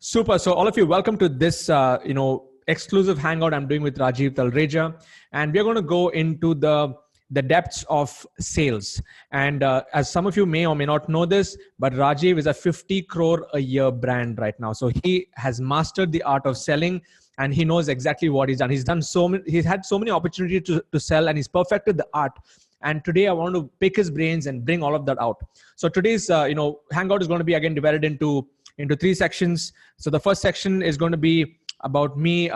Super. So all of you, welcome to this, exclusive hangout I'm doing with Rajiv Talreja. And we're going to go into the depths of sales. And as some of you may or may not know this, but Rajiv is a 50 crore a year brand right now. So he has mastered the art of selling and he knows exactly what he's done. He's done he's had so many opportunities to sell and he's perfected the art. And today I want to pick his brains and bring all of that out. So today's, hangout is going to be again divided into three sections. So the first section is going to be about me,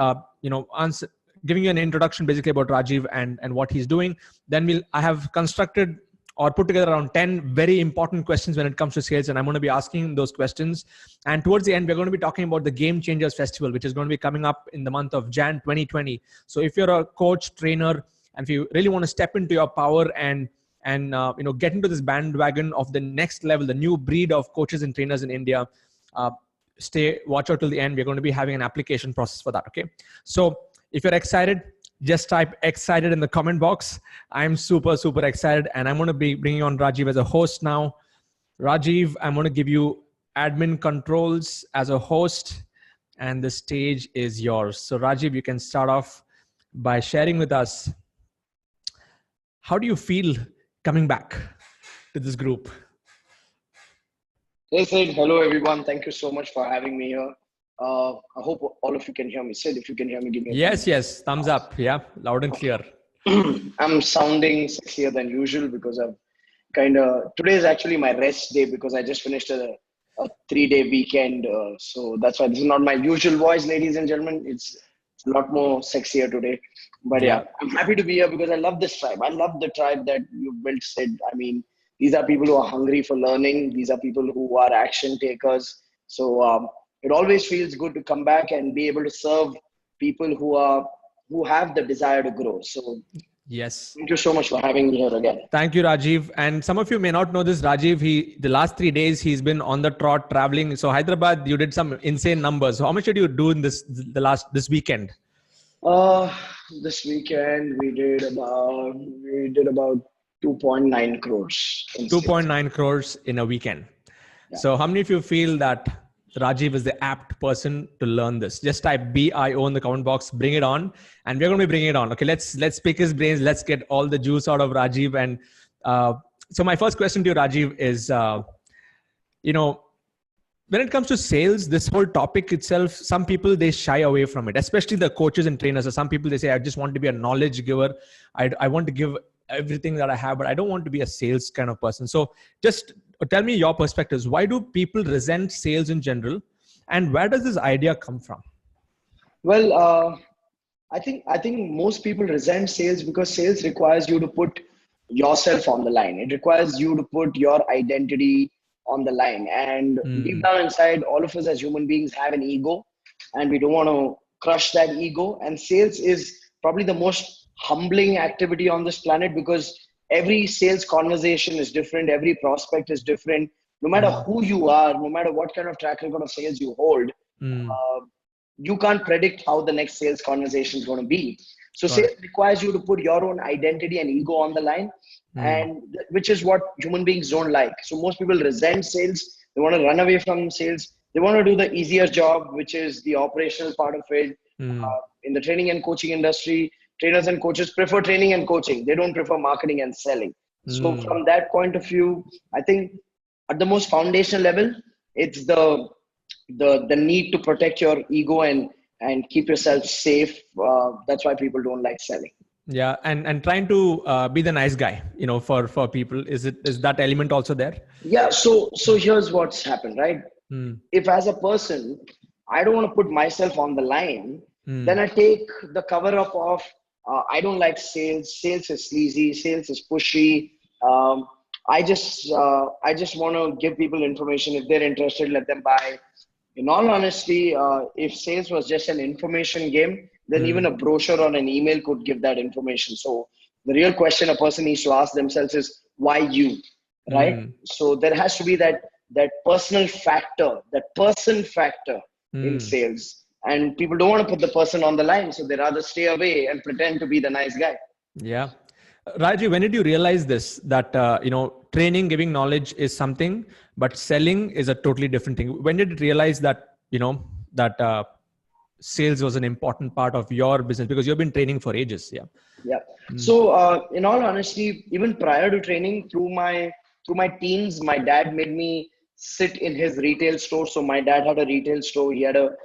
giving you an introduction basically about Rajiv and what he's doing. Then I have constructed or put together around 10 very important questions when it comes to sales. And I'm going to be asking those questions. And towards the end, we're going to be talking about the Game Changers Festival, which is going to be coming up in the month of Jan 2020. So if you're a coach, trainer, and if you really want to step into your power and get into this bandwagon of the next level, the new breed of coaches and trainers in India, watch out till the end. We're going to be having an application process for that. Okay. So if you're excited, just type excited in the comment box. I'm super, super excited. And I'm going to be bringing on Rajiv as a host now. Rajiv, I'm going to give you admin controls as a host and the stage is yours. So Rajiv, you can start off by sharing with us. How do you feel coming back to this group? Hey Sid, hello everyone. Thank you so much for having me here. I hope all of you can hear me. Sid, if you can hear me, give me a yes. Thumbs up. Yeah, loud and clear. I'm sounding sexier than usual because I've today is actually my rest day because I just finished a 3-day weekend. So that's why this is not my usual voice, ladies and gentlemen. It's a lot more sexier today. But yeah, I'm happy to be here because I love this tribe. I love the tribe that you built, Sid. I mean, these are people who are hungry for learning. These are people who are action takers. So it always feels good to come back and be able to serve people who have the desire to grow. So yes, thank you so much for having me here again. Thank you, Rajiv. And some of you may not know this, Rajiv, the last 3 days, he's been on the trot traveling. So Hyderabad, you did some insane numbers. So how much did you do in this weekend? This weekend we did about 2.9 crores. 2.9 crores in a weekend. Yeah. So how many of you feel that Rajiv is the apt person to learn this? Just type BIO in the comment box, bring it on. And we're going to be bringing it on. Okay, let's pick his brains. Let's get all the juice out of Rajiv. And so my first question to you, Rajiv, is, when it comes to sales, this whole topic itself, some people, they shy away from it, especially the coaches and trainers. So some people, they say, I just want to be a knowledge giver. I want to give everything that I have, but I don't want to be a sales kind of person. So just tell me your perspectives. Why do people resent sales in general? And where does this idea come from? Well, I think most people resent sales because sales requires you to put yourself on the line. It requires you to put your identity on the line. And deep down inside, all of us as human beings have an ego and we don't want to crush that ego. And sales is probably the most humbling activity on this planet because every sales conversation is different. Every prospect is different. No matter who you are, no matter what kind of track record of sales you hold, you can't predict how the next sales conversation is going to be. So sales requires you to put your own identity and ego on the line, and which is what human beings don't like. So most people resent sales. They want to run away from sales. They want to do the easier job, which is the operational part of it. In the training and coaching industry, trainers and coaches prefer training and coaching. They don't prefer marketing and selling. So from that point of view, I think at the most foundational level, it's the need to protect your ego and keep yourself safe. That's why people don't like selling. Yeah. And trying to be the nice guy, for people. Is that element also there? Yeah. So here's what's happened, right? If as a person, I don't want to put myself on the line, then I take the cover up of, I don't like sales. Sales is sleazy. Sales is pushy. I just want to give people information. If they're interested, let them buy. In all honesty, if sales was just an information game, then even a brochure or an email could give that information. So the real question a person needs to ask themselves is, why you, right? So there has to be that personal factor, that person factor in sales. And people don't want to put the person on the line. So they rather stay away and pretend to be the nice guy. Yeah. Rajiv, when did you realize this, that, training, giving knowledge is something, but selling is a totally different thing? When did you realize that, that sales was an important part of your business, because you've been training for ages. Yeah. Yeah. So, in all honesty, even prior to training, through my teens, my dad made me sit in his retail store. So my dad had a retail store. He had a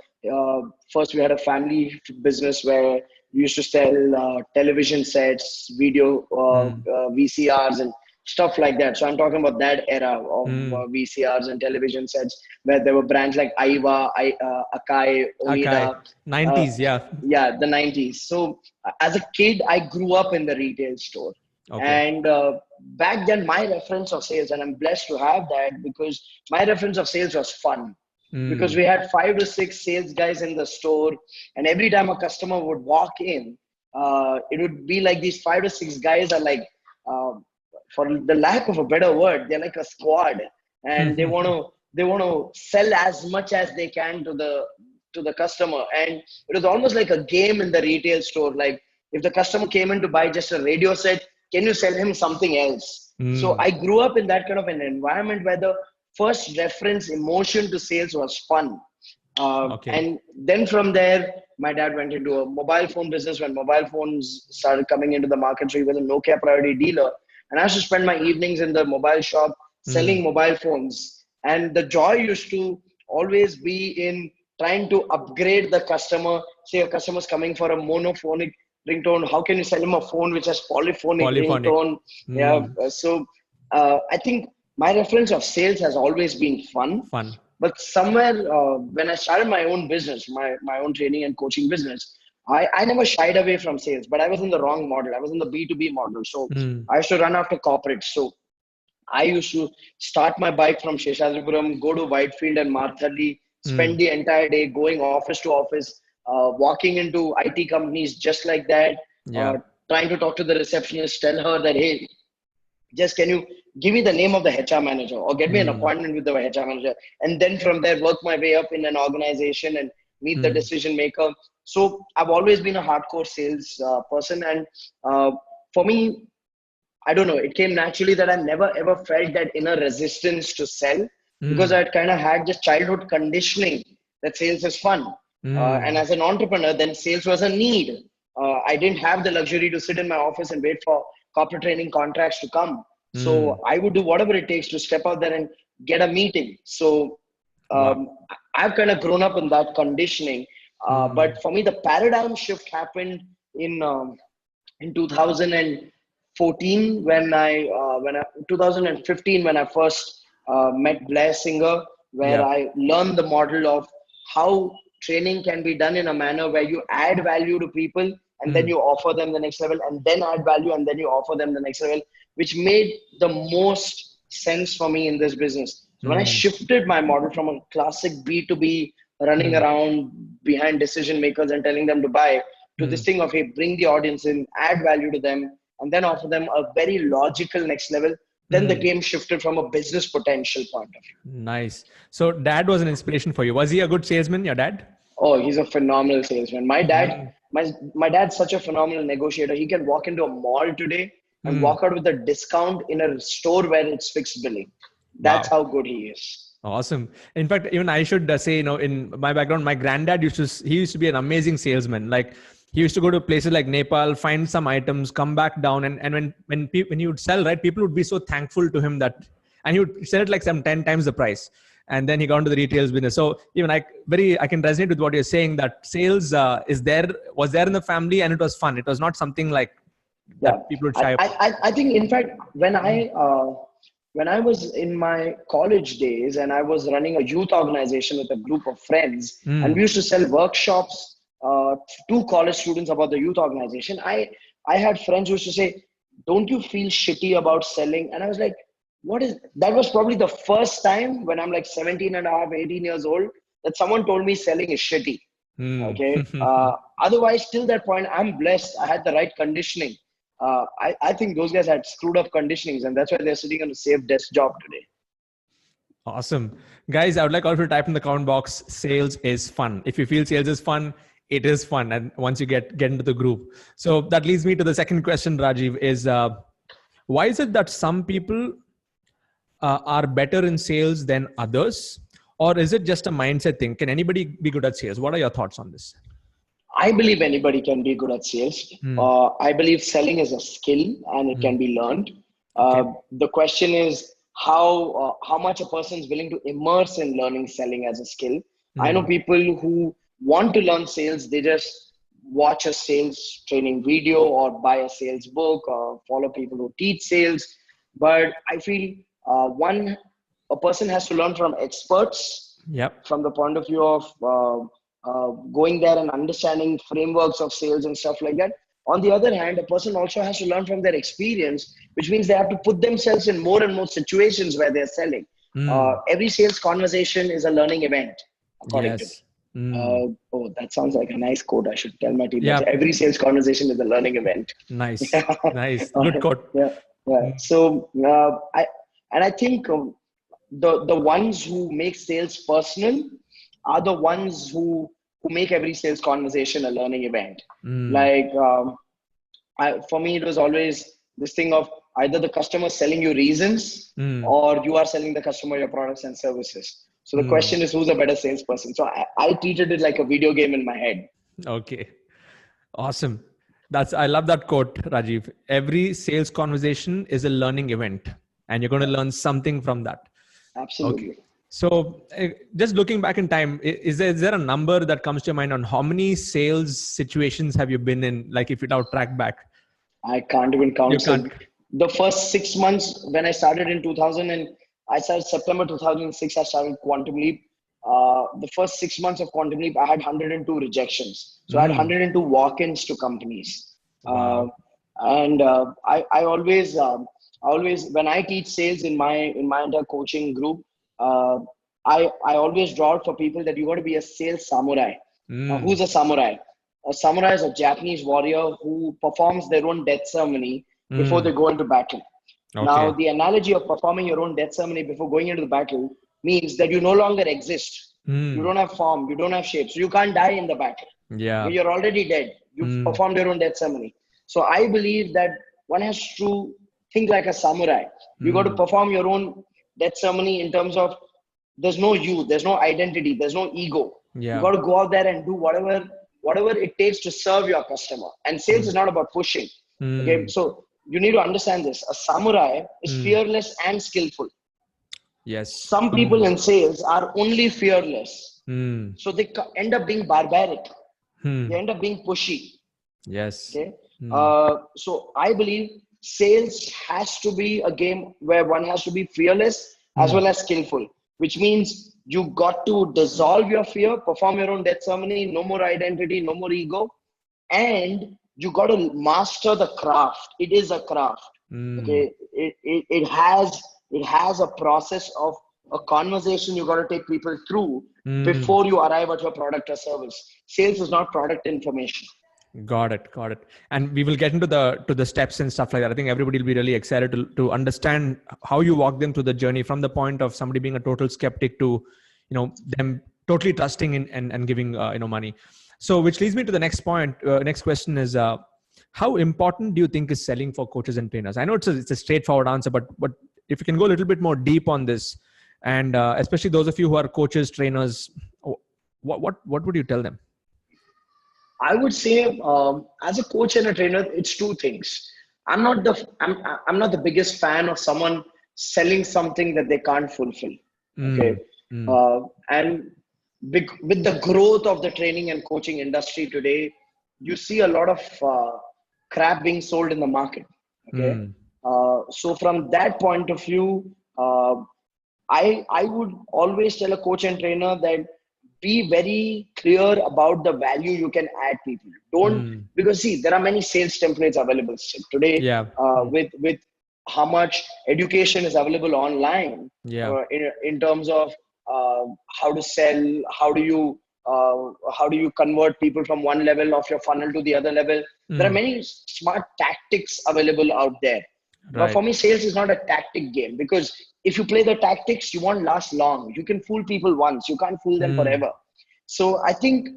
first we had a family business where we used to sell television sets, video VCRs, and stuff like that. So I'm talking about that era of VCRs and television sets where there were brands like Aiwa, Akai, Okay. Oida. 90s. Yeah. Yeah, the 90s. So as a kid, I grew up in the retail store. Okay. And back then, my reference of sales, and I'm blessed to have that, because my reference of sales was fun. Because we had 5 to 6 sales guys in the store, and every time a customer would walk in, it would be like these 5 to 6 guys are like, for the lack of a better word, they're like a squad, and they want to sell as much as they can to the customer. And it was almost like a game in the retail store. Like, if the customer came in to buy just a radio set, can you sell him something else? So I grew up in that kind of an environment where the first reference emotion to sales was fun. And then from there, my dad went into a mobile phone business when mobile phones started coming into the market. So he was a Nokia priority dealer. And I used to spend my evenings in the mobile shop selling mobile phones. And the joy used to always be in trying to upgrade the customer. Say a customer's coming for a monophonic ringtone. How can you sell him a phone which has polyphonic ringtone? Yeah. So I think my reference of sales has always been fun. But somewhere when I started my own business, my own training and coaching business, I never shied away from sales, but I was in the wrong model. I was in the B2B model. So I used to run after corporates. So I used to start my bike from Sheshadripuram, go to Whitefield and Marthali, spend the entire day going office to office, walking into IT companies just like that, trying to talk to the receptionist, tell her that, hey, just can you give me the name of the HR manager or get me an appointment with the HR manager. And then from there, work my way up in an organization and meet the decision maker. So I've always been a hardcore sales person. And for me, I don't know, it came naturally that I never ever felt that inner resistance to sell, because I kind of had this childhood conditioning that sales is fun. And as an entrepreneur, then sales was a need. I didn't have the luxury to sit in my office and wait for corporate training contracts to come. So I would do whatever it takes to step out there and get a meeting. So I've kind of grown up in that conditioning. But for me, the paradigm shift happened in 2014 when I 2015 when I first met Blair Singer, where I learned the model of how training can be done in a manner where you add value to people and then you offer them the next level, and then add value and then you offer them the next level, which made the most sense for me in this business. So when I shifted my model from a classic B2B running around behind decision makers and telling them to buy, to this thing of, hey, bring the audience in, add value to them, and then offer them a very logical next level, then the game shifted from a business potential point of view. Nice. So dad was an inspiration for you. Was he a good salesman, your dad? Oh, he's a phenomenal salesman. My dad's such a phenomenal negotiator. He can walk into a mall today and walk out with a discount in a store where it's fixed billing. That's how good he is. Awesome. In fact, even I should say, in my background, my granddad used to be an amazing salesman. Like, he used to go to places like Nepal, find some items, come back down. And when he would sell, right, people would be so thankful to him and he would sell it like some 10 times the price. And then he got into the retail business. So even I can resonate with what you're saying, that sales was there in the family, and it was fun. It was not something like that people would shy away. I think, in fact, when I was in my college days and I was running a youth organization with a group of friends, and we used to sell workshops to college students about the youth organization, I had friends who used to say, don't you feel shitty about selling? And I was like, that was probably the first time when I'm like 17 and a half, 18 years old, that someone told me selling is shitty. Okay. Otherwise, till that point, I'm blessed. I had the right conditioning. I think those guys had screwed up conditionings, and that's why they're sitting on a safe desk job today. Awesome. Guys, I would like all of you to type in the comment box, sales is fun. If you feel sales is fun, it is fun. And once you get into the group. So that leads me to the second question, Rajiv, is why is it that some people are better in sales than others? Or is it just a mindset thing? Can anybody be good at sales? What are your thoughts on this? I believe anybody can be good at sales. I believe selling is a skill and it can be learned. Okay. The question is how much a person is willing to immerse in learning selling as a skill. I know people who want to learn sales, they just watch a sales training video or buy a sales book or follow people who teach sales. But I feel a person has to learn from experts Yep. from the point of view of going there and understanding frameworks of sales and stuff like that. On the other hand, a person also has to learn from their experience, which means they have to put themselves in more and more situations where they're selling. Every sales conversation is a learning event, according to Yes. me. Oh, that sounds like a nice quote. I should tell my team that Yeah. every sales conversation is a learning event. Nice. Nice. Good quote. Yeah, yeah. So I think the ones who make sales personal are the ones who make every sales conversation a learning event. Like for me, it was always this thing of either the customer selling you reasons or you are selling the customer your products and services. So the question is, who's a better salesperson? So I treated it like a video game in my head. Okay. Awesome. I love that quote, Rajiv. Every sales conversation is a learning event and you're going to learn something from that. Absolutely. Okay. So just looking back in time, is there a number that comes to your mind on how many sales situations have you been in? Like if you now track back. I can't even count. You can't. The first 6 months when I started in 2000 and I started September 2006, I started Quantum Leap. The first 6 months of Quantum Leap, I had 102 rejections. So I had 102 walk-ins to companies. Wow. I always, when I teach sales in my entire coaching group, I always draw out for people that you got to be a sales samurai. Now, who's a samurai? A samurai is a Japanese warrior who performs their own death ceremony before they go into battle. Okay. Now, the analogy of performing your own death ceremony before going into the battle means that you no longer exist. You don't have form, you don't have shape, so you can't die in the battle. Yeah. You're already dead. You've performed your own death ceremony. So I believe that one has to think like a samurai. You got to perform your own death ceremony in terms of there's no you, there's no identity, there's no ego. Yeah. You got to go out there and do whatever it takes to serve your customer. And sales is not about pushing. Okay, so you need to understand this. A samurai is fearless and skillful. Yes. Some people in sales are only fearless. So they end up being barbaric. They end up being pushy. Yes. Okay. So I believe sales has to be a game where one has to be fearless as well as skillful, which means you got to dissolve your fear, perform your own death ceremony, no more identity, no more ego, and you got to master the craft. It is a craft. Okay. It has a process of a conversation you got to take people through before you arrive at your product or service. Sales is not product information. Got it. And we will get into the steps and stuff like that. I think everybody will be really excited to understand how you walk them through the journey from the point of somebody being a total skeptic to, them totally trusting and giving, money. So which leads me to the next point. Next question is, how important do you think is selling for coaches and trainers? I know it's a straightforward answer, but if you can go a little bit more deep on this, and especially those of you who are coaches, trainers, what would you tell them? I would say, as a coach and a trainer, it's two things. I'm not the biggest fan of someone selling something that they can't fulfill. Okay, and with the growth of the training and coaching industry today, you see a lot of crap being sold in the market. Okay, so from that point of view, I would always tell a coach and trainer that be very clear about the value you can add people. Because see, there are many sales templates available today. Yeah. With how much education is available online. Yeah. In terms of how to sell, how do you convert people from one level of your funnel to the other level. There are many smart tactics available out there. Right. But for me, sales is not a tactic game, because if you play the tactics, you won't last long. You can fool people once, you can't fool them forever. So I think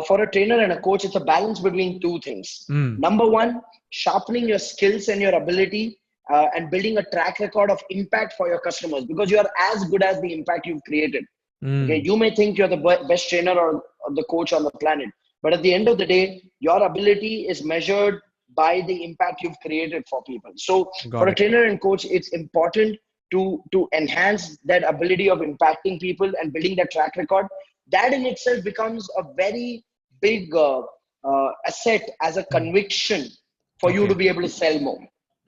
for a trainer and a coach, it's a balance between two things. Number one, sharpening your skills and your ability and building a track record of impact for your customers, because you are as good as the impact you've created. Okay, you may think you're the best trainer or the coach on the planet, but at the end of the day, your ability is measured by the impact you've created for people. So for Got a it. trainer and coach, it's important to enhance that ability of impacting people and building that track record. That in itself becomes a very big asset as a Mm. conviction for you to Okay. be able to sell more.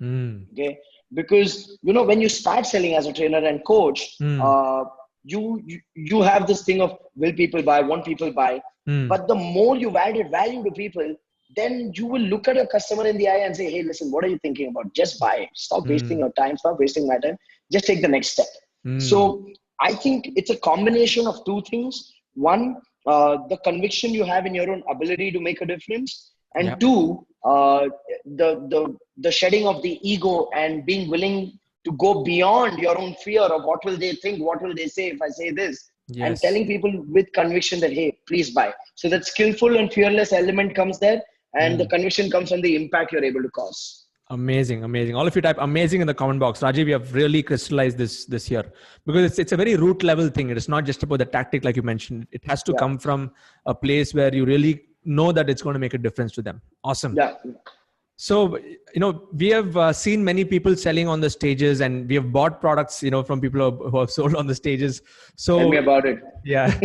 Mm. Okay, because when you start selling as a trainer and coach, Mm. you have this thing of will people buy, want people buy. Mm. But the more you've added value to people, then you will look at a customer in the eye and say, hey, listen, what are you thinking about? Just buy it. Stop wasting Mm. your time, stop wasting my time, just take the next step. Mm. So I think it's a combination of two things. One, the conviction you have in your own ability to make a difference, and Yeah. two, the shedding of the ego and being willing to go beyond your own fear of what will they think, what will they say if I say this, and Yes. telling people with conviction that, hey, please buy. So that skillful and fearless element comes there, and the Mm. conviction comes from the impact you're able to cause. Amazing, amazing. All of you type amazing in the comment box. Rajiv, you have really crystallized this year, because it's a very root level thing. It is not just about the tactic like you mentioned. It has to Yeah, come from a place where you really know that it's going to make a difference to them. Awesome. yeah. So, we have seen many people selling on the stages, and we have bought products, from people who have sold on the stages. Tell me So, about it. yeah.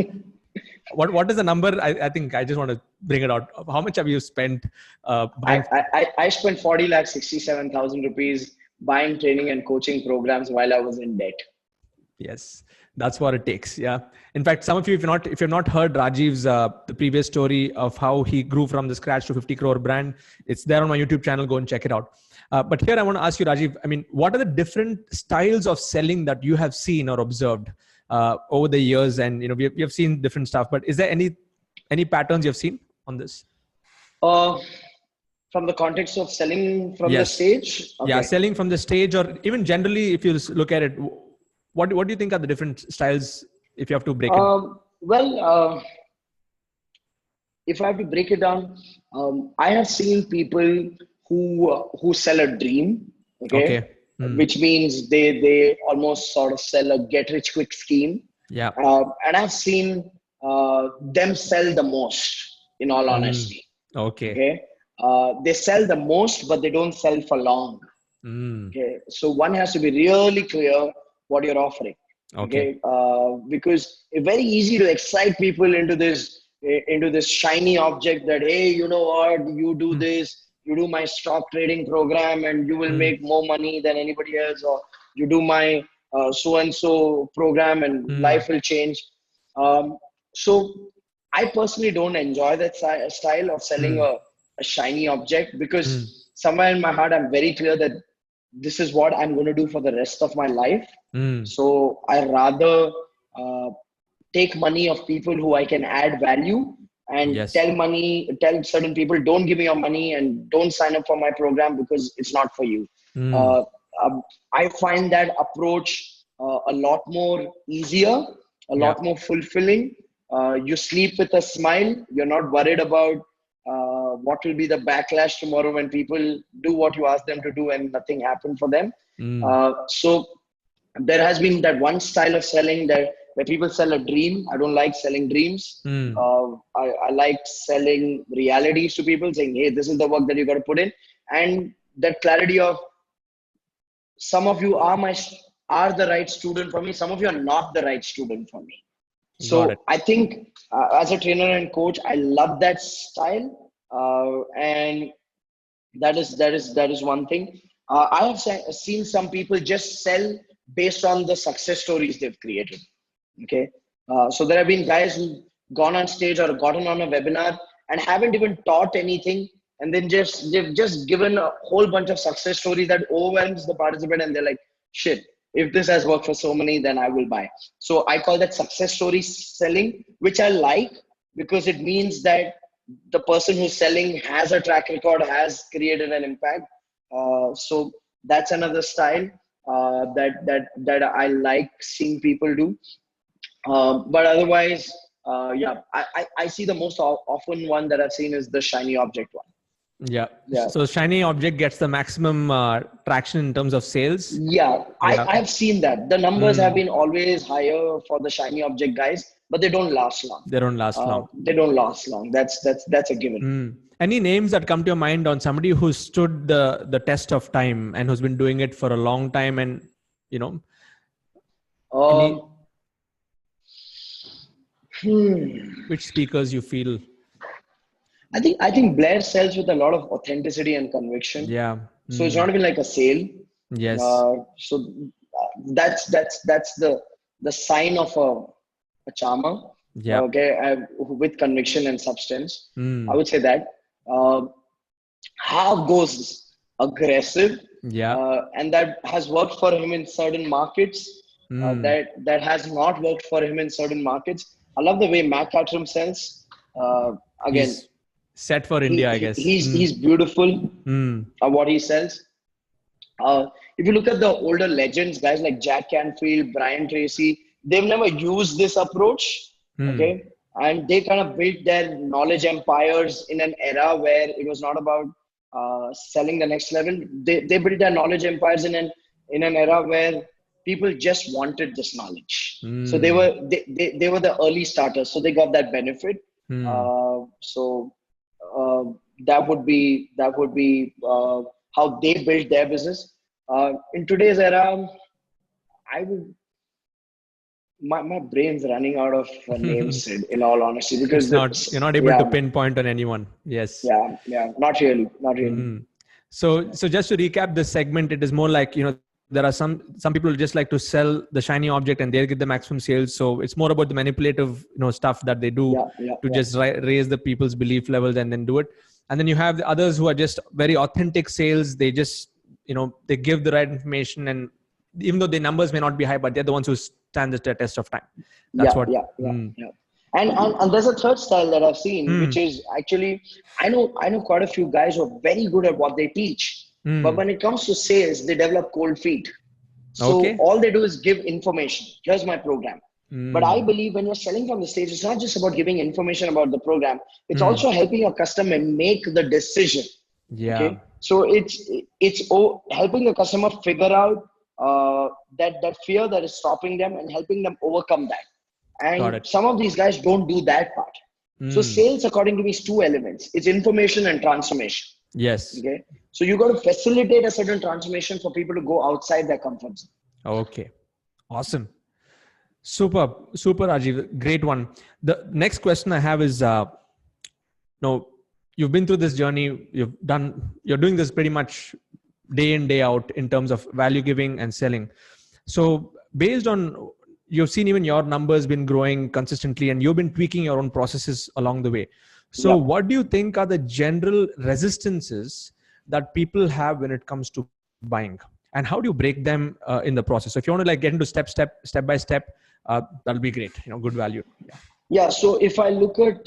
What is the number? I think I just want to bring it out. How much have you spent buying? I spent 40 lakh 67,000 rupees buying training and coaching programs while I was in debt. Yes, that's what it takes. Yeah. In fact, some of you, if you've not heard Rajiv's the previous story of how he grew from the scratch to 50 crore brand, it's there on my YouTube channel. Go and check it out. But here I want to ask you, Rajiv. I mean, what are the different styles of selling that you have seen or observed over the years? And we have seen different stuff. But is there any patterns you've seen on this? Uh, from the context of selling from the Yes. stage, Yeah, okay. selling from the stage, or even generally, if you look at it, what do you think are the different styles if you have to break it? Well, if I have to break it down, I have seen people who sell a dream, okay, Okay. Mm. which means they almost sort of sell a get rich quick scheme, Yeah. and I've seen them sell the most. In all Mm. honesty, Okay. okay, they sell the most, but they don't sell for long. Mm. Okay, so one has to be really clear what you're offering. Okay. Okay, because it's very easy to excite people into this shiny object that, hey, you know what, you do Mm. this, you do my stock trading program, and you will Mm. make more money than anybody else, or you do my so and so program, and Mm. life will change. So I personally don't enjoy that style of selling Mm. a shiny object, Mm. because somewhere in my heart I'm very clear that this is what I'm going to do for the rest of my life. Mm. So I rather uh, take money of people who I can add value, and Yes. tell certain people, don't give me your money and don't sign up for my program because it's not for you. Mm. Uh, I find that approach a lot more easier, a Yeah. lot more fulfilling. You sleep with a smile. You're not worried about what will be the backlash tomorrow when people do what you ask them to do and nothing happened for them. Mm. So there has been that one style of selling that where people sell a dream. I don't like selling dreams. Mm. I like selling realities to people, saying, hey, this is the work that you got to put in. And that clarity of, some of you are the right student for me, some of you are not the right student for me. Got it. So I think as a trainer and coach, I love that style, and that is one thing. I have seen some people just sell based on the success stories they've created. Okay, so there have been guys who gone on stage or gotten on a webinar and haven't even taught anything, and then they've just given a whole bunch of success stories that overwhelms the participant, and they're like, shit. If this has worked for so many, then I will buy. So I call that success story selling, which I like, because it means that the person who's selling has a track record, has created an impact. So that's another style that I like seeing people do. But otherwise, yeah, I see the most often one that I've seen is the shiny object one. Yeah. Yeah. So shiny object gets the maximum traction in terms of sales. Yeah, Yeah. I've seen that. The numbers have Mm. been always higher for the shiny object guys, but they don't last long. They don't last long. They don't last long. That's a given. Mm. Any names that come to your mind on somebody who stood the test of time and who's been doing it for a long time, and you know, any Um, hmm. which speakers you feel? I think Blair sells with a lot of authenticity and conviction. Yeah. So it's not even like a sale. Yes. That's the sign of a charmer. Yeah. Okay, with conviction and substance. I Mm. would say that. Uh, Half goes aggressive, Yeah. and that has worked for him in certain markets. Mm. That has not worked for him in certain markets. I love the way Mac Catram sells. Again, He's set for India, I guess. he's beautiful Mm. what he sells. If you look at the older legends, guys like Jack Canfield, Brian Tracy, they've never used this approach. Mm. Okay. And they kind of built their knowledge empires in an era where it was not about selling the next level. They built their knowledge empires in an era where people just wanted this knowledge. So they Mm. were they were the early starters. So they got that benefit. Mm. So that would be how they built their business. In today's era, I would my brain's running out of names, Sid, in all honesty, because It's not, you're not able to pinpoint on anyone. Yes. not really, not really. Mm. So just to recap this segment, it is more like, there are some people who just like to sell the shiny object and they'll get the maximum sales. So it's more about the manipulative, stuff that they do to just raise the people's belief levels and then do it. And then you have the others who are just very authentic sales. They just, they give the right information, and even though the numbers may not be high, but they're the ones who stand the test of time. That's what. Yeah. And there's a third style that I've seen, which is actually, I know quite a few guys who are very good at what they teach, but when it comes to sales, they develop cold feet. So Okay. all they do is give information. Here's my program. But I believe when you're selling from the stage, it's not just about giving information about the program. It's also helping your customer make the decision. Yeah. Okay. So it's helping the customer figure out that fear that is stopping them and helping them overcome that. And some of these guys don't do that part. So sales, according to me, is two elements. It's information and transformation. Yes. Okay. So you got to facilitate a certain transformation for people to go outside their comfort zone. Okay. Awesome. Super, Rajiv. Great one. The next question I have is, you've been through this journey. You're doing this pretty much day in, day out in terms of value giving and selling. So based on, you've seen even your numbers been growing consistently and you've been tweaking your own processes along the way. So what do you think are the general resistances that people have when it comes to buying, and how do you break them in the process? So if you want to get into step by step, that'll be great. Good value. Yeah. So if I look at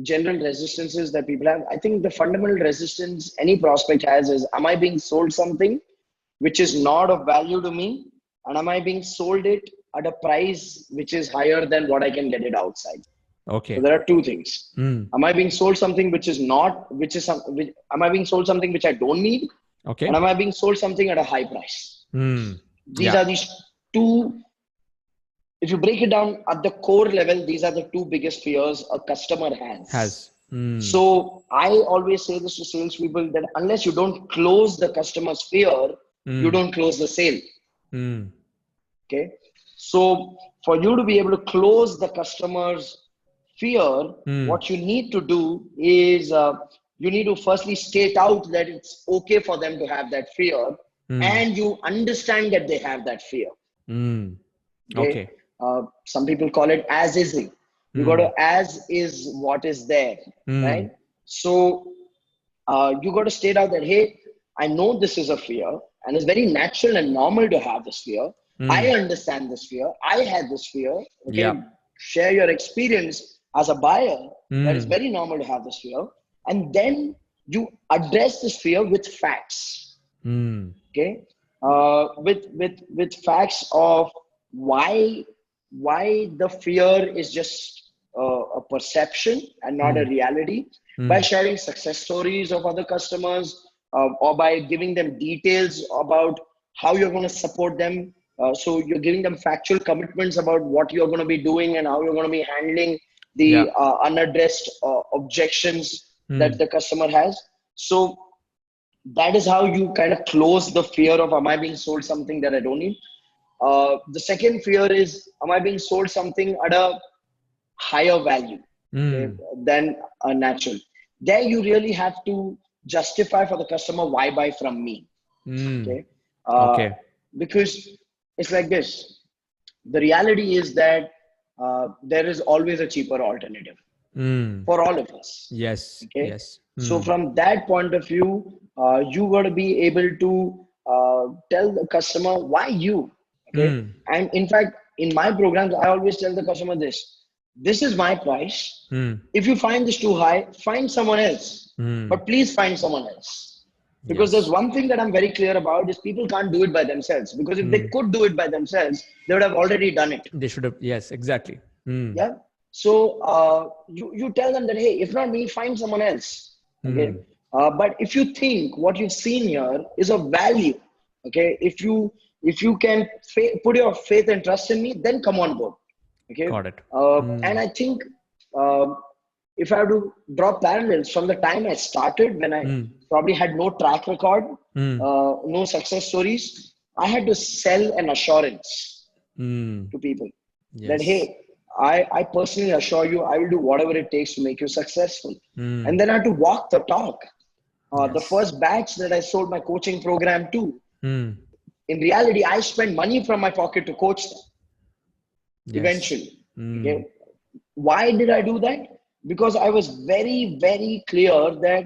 general resistances that people have, I think the fundamental resistance any prospect has is, am I being sold something which is not of value to me? And am I being sold it at a price which is higher than what I can get it outside? Okay. So there are two things. Am I being sold something am I being sold something which I don't need? Okay. And am I being sold something at a high price? These are these two. If you break it down at the core level, these are the two biggest fears a customer has. So I always say this to salespeople, that unless you don't close the customer's fear, you don't close the sale. Okay. So for you to be able to close the customer's fear, what you need to do is you need to firstly state out that it's okay for them to have that fear, and you understand that they have that fear. Okay. Some people call it as is. You got to as is what is there, right? So you got to state out that, hey, I know this is a fear, and it's very natural and normal to have this fear. I understand this fear. I had this fear. Okay. Share your experience as a buyer. That is very normal to have this fear. And then you address this fear with facts. Okay. With facts of why the fear is just a perception and not a reality, by sharing success stories of other customers, or by giving them details about how you're going to support them. So you're giving them factual commitments about what you're going to be doing and how you're going to be handling the unaddressed objections that the customer has. So that is how you kind of close the fear of, am I being sold something that I don't need? The second fear is, am I being sold something at a higher value than a natural? There you really have to justify for the customer, why buy from me? Okay. Because it's like this. The reality is that there is always a cheaper alternative for all of us. Yes. Okay. Yes. So from that point of view, you got to be able to tell the customer why you. Okay. And in fact, in my programs, I always tell the customer this is my price. If you find this too high, find someone else. But please find someone else. Because there's one thing that I'm very clear about is people can't do it by themselves. Because if they could do it by themselves, they would have already done it. They should have. Yes, exactly. Yeah. So you tell them that, hey, if not me, find someone else. Okay. But if you think what you've seen here is of value, okay, if you can put your faith and trust in me, then come on board. Okay. Got it. And I think if I have to draw parallels from the time I started, when I probably had no track record, no success stories, I had to sell an assurance to people that, hey, I personally assure you, I will do whatever it takes to make you successful. And then I had to walk the talk. The first batch that I sold my coaching program to, in reality, I spent money from my pocket to coach them. Eventually. Okay. Why did I do that? Because I was very, very clear that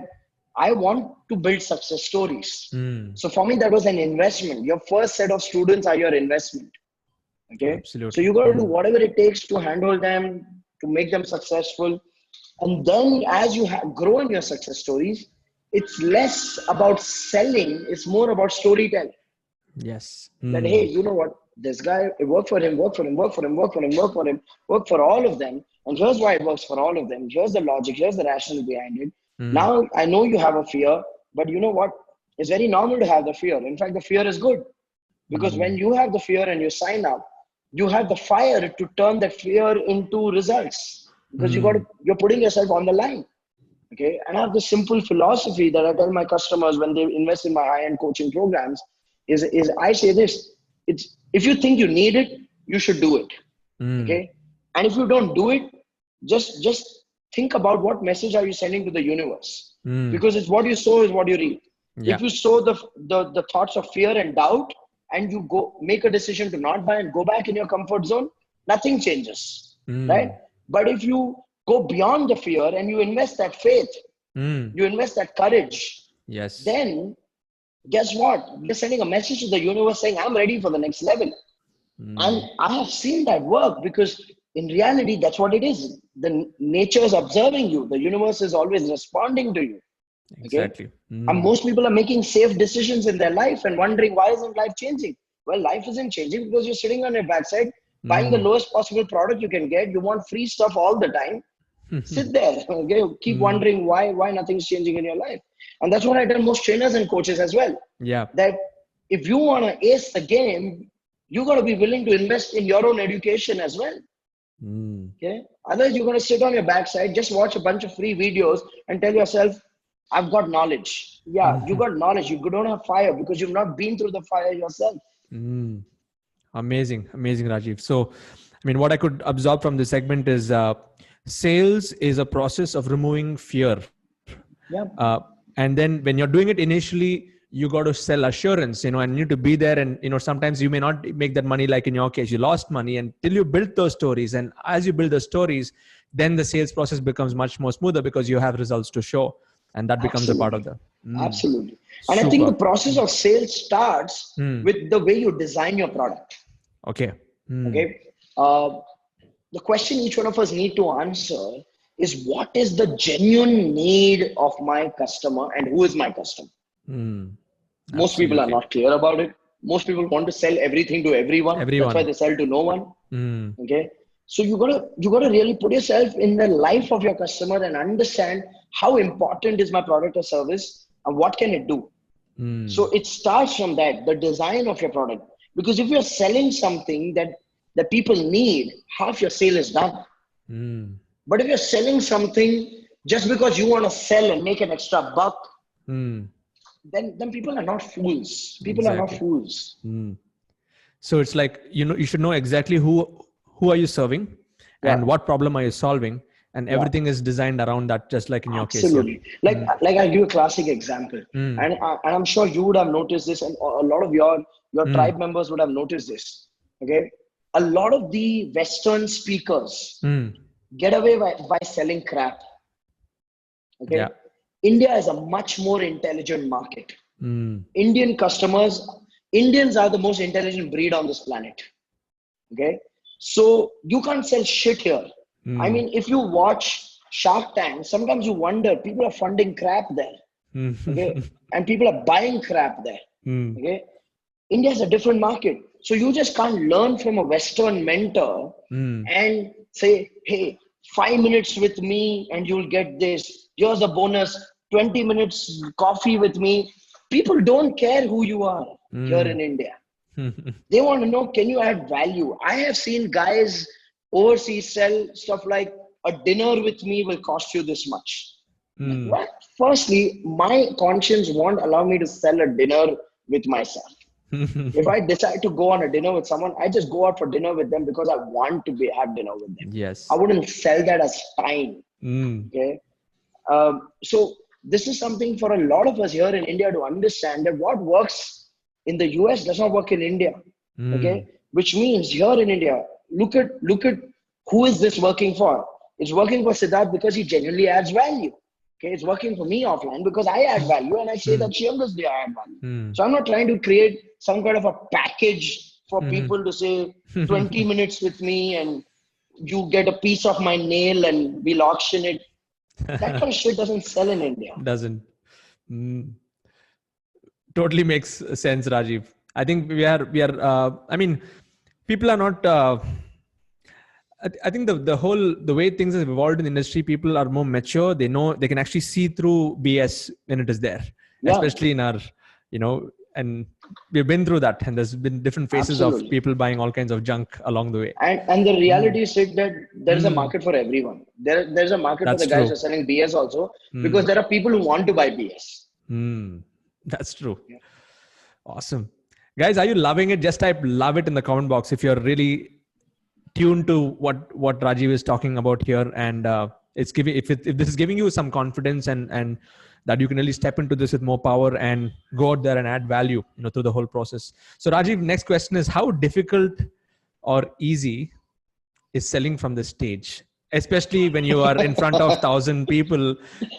I want to build success stories. So for me, that was an investment. Your first set of students are your investment. Okay. Absolutely. So you got to do whatever it takes to handle them, to make them successful. And then as you grow in your success stories, it's less about selling. It's more about storytelling. Yes. That, hey, you know what? This guy, it worked for him, work for all of them. And here's why it works for all of them. Here's the logic. Here's the rationale behind it. Now, I know you have a fear, but you know what? It's very normal to have the fear. In fact, the fear is good. Because when you have the fear and you sign up, you have the fire to turn that fear into results. Because you're putting yourself on the line. Okay. And I have this simple philosophy that I tell my customers when they invest in my high-end coaching programs is I say this, if you think you need it, you should do it. Okay. And if you don't do it, just think about what message are you sending to the universe, because it's what you sow is what you reap. If you sow the thoughts of fear and doubt, and you go make a decision to not buy and go back in your comfort zone, nothing changes, right? But if you go beyond the fear and you invest that faith, you invest that courage, then guess what? You're sending a message to the universe saying, I'm ready for the next level. And I have seen that work, because in reality, that's what it is. The nature is observing you. The universe is always responding to you. Okay? Exactly. And most people are making safe decisions in their life and wondering, why isn't life changing? Well, life isn't changing because you're sitting on your backside, buying the lowest possible product you can get. You want free stuff all the time. Sit there. Okay? Keep wondering why nothing's changing in your life. And that's what I tell most trainers and coaches as well. Yeah. That if you want to ace the game, you got to be willing to invest in your own education as well. Okay. Otherwise, you're going to sit on your backside, just watch a bunch of free videos and tell yourself, I've got knowledge. Yeah, you got knowledge. You don't have fire because you've not been through the fire yourself. Amazing, Rajiv. So, I mean, what I could absorb from this segment is sales is a process of removing fear. Yeah. And then when you're doing it initially, you got to sell assurance, and you need to be there. And, sometimes you may not make that money. Like in your case, you lost money until you built those stories. And as you build the stories, then the sales process becomes much more smoother because you have results to show. And that becomes a part of the... Absolutely. And I think the process of sales starts with the way you design your product. Okay. Okay. The question each one of us need to answer is, what is the genuine need of my customer and who is my customer? Most people are not clear about it. Most people want to sell everything to everyone. That's why they sell to no one. Okay. So you gotta really put yourself in the life of your customer and understand how important is my product or service and what can it do. So it starts from that, the design of your product. Because if you're selling something that people need, half your sale is done. But if you're selling something just because you want to sell and make an extra buck, then people are not fools. People are not Exactly. fools. So it's like, you should know exactly who are you serving Yeah. and what problem are you solving, and Yeah. everything is designed around that, just like in your case here. Absolutely. Like I'll give you a classic example, and I'm sure you would have noticed this, and a lot of your tribe members would have noticed this. Okay, a lot of the Western speakers get away by selling crap. Yeah. Okay, India is a much more intelligent market. Indian customers, Indians are the most intelligent breed on this planet. Okay, so you can't sell shit here. I mean, if you watch Shark Tank, sometimes you wonder people are funding crap there. Okay, and people are buying crap there. Okay, India is a different market, so you just can't learn from a Western mentor and say, "Hey, 5 minutes with me, and you'll get this. Here's a bonus. 20 minutes coffee with me." People don't care who you are here in India. They want to know, can you add value? I have seen guys overseas sell stuff like a dinner with me will cost you this much. Well, firstly, my conscience won't allow me to sell a dinner with myself. If I decide to go on a dinner with someone, I just go out for dinner with them because I want to have dinner with them. I Yes. wouldn't sell that as time. Okay. So this is something for a lot of us here in India to understand, that what works in the US does not work in India. Okay, which means here in India, look at who is this working for? It's working for Siddharth because he genuinely adds value. Okay, it's working for me offline because I add value, and I say that shamelessly I add value. So I'm not trying to create some kind of a package for people to say 20 minutes with me and you get a piece of my nail and we'll auction it. That kind of shit doesn't sell in India. Doesn't. Totally makes sense, Rajiv. I think we are I mean, people are not I think the way things have evolved in the industry, people are more mature. They know they can actually see through BS when it is there, especially in our, and we've been through that, and there's been different phases of people buying all kinds of junk along the way. And the reality is that there's a market for everyone. There's a market for the guys who are selling BS also, because there are people who want to buy BS. That's true. Yeah. Awesome. Guys, are you loving it? Just type love it in the comment box if you're really tuned to what Rajiv is talking about here, and it's giving if this is giving you some confidence and that you can really step into this with more power and go out there and add value, through the whole process. So Rajiv, next question is, how difficult or easy is selling from the stage, especially when you are in front of 1,000 people?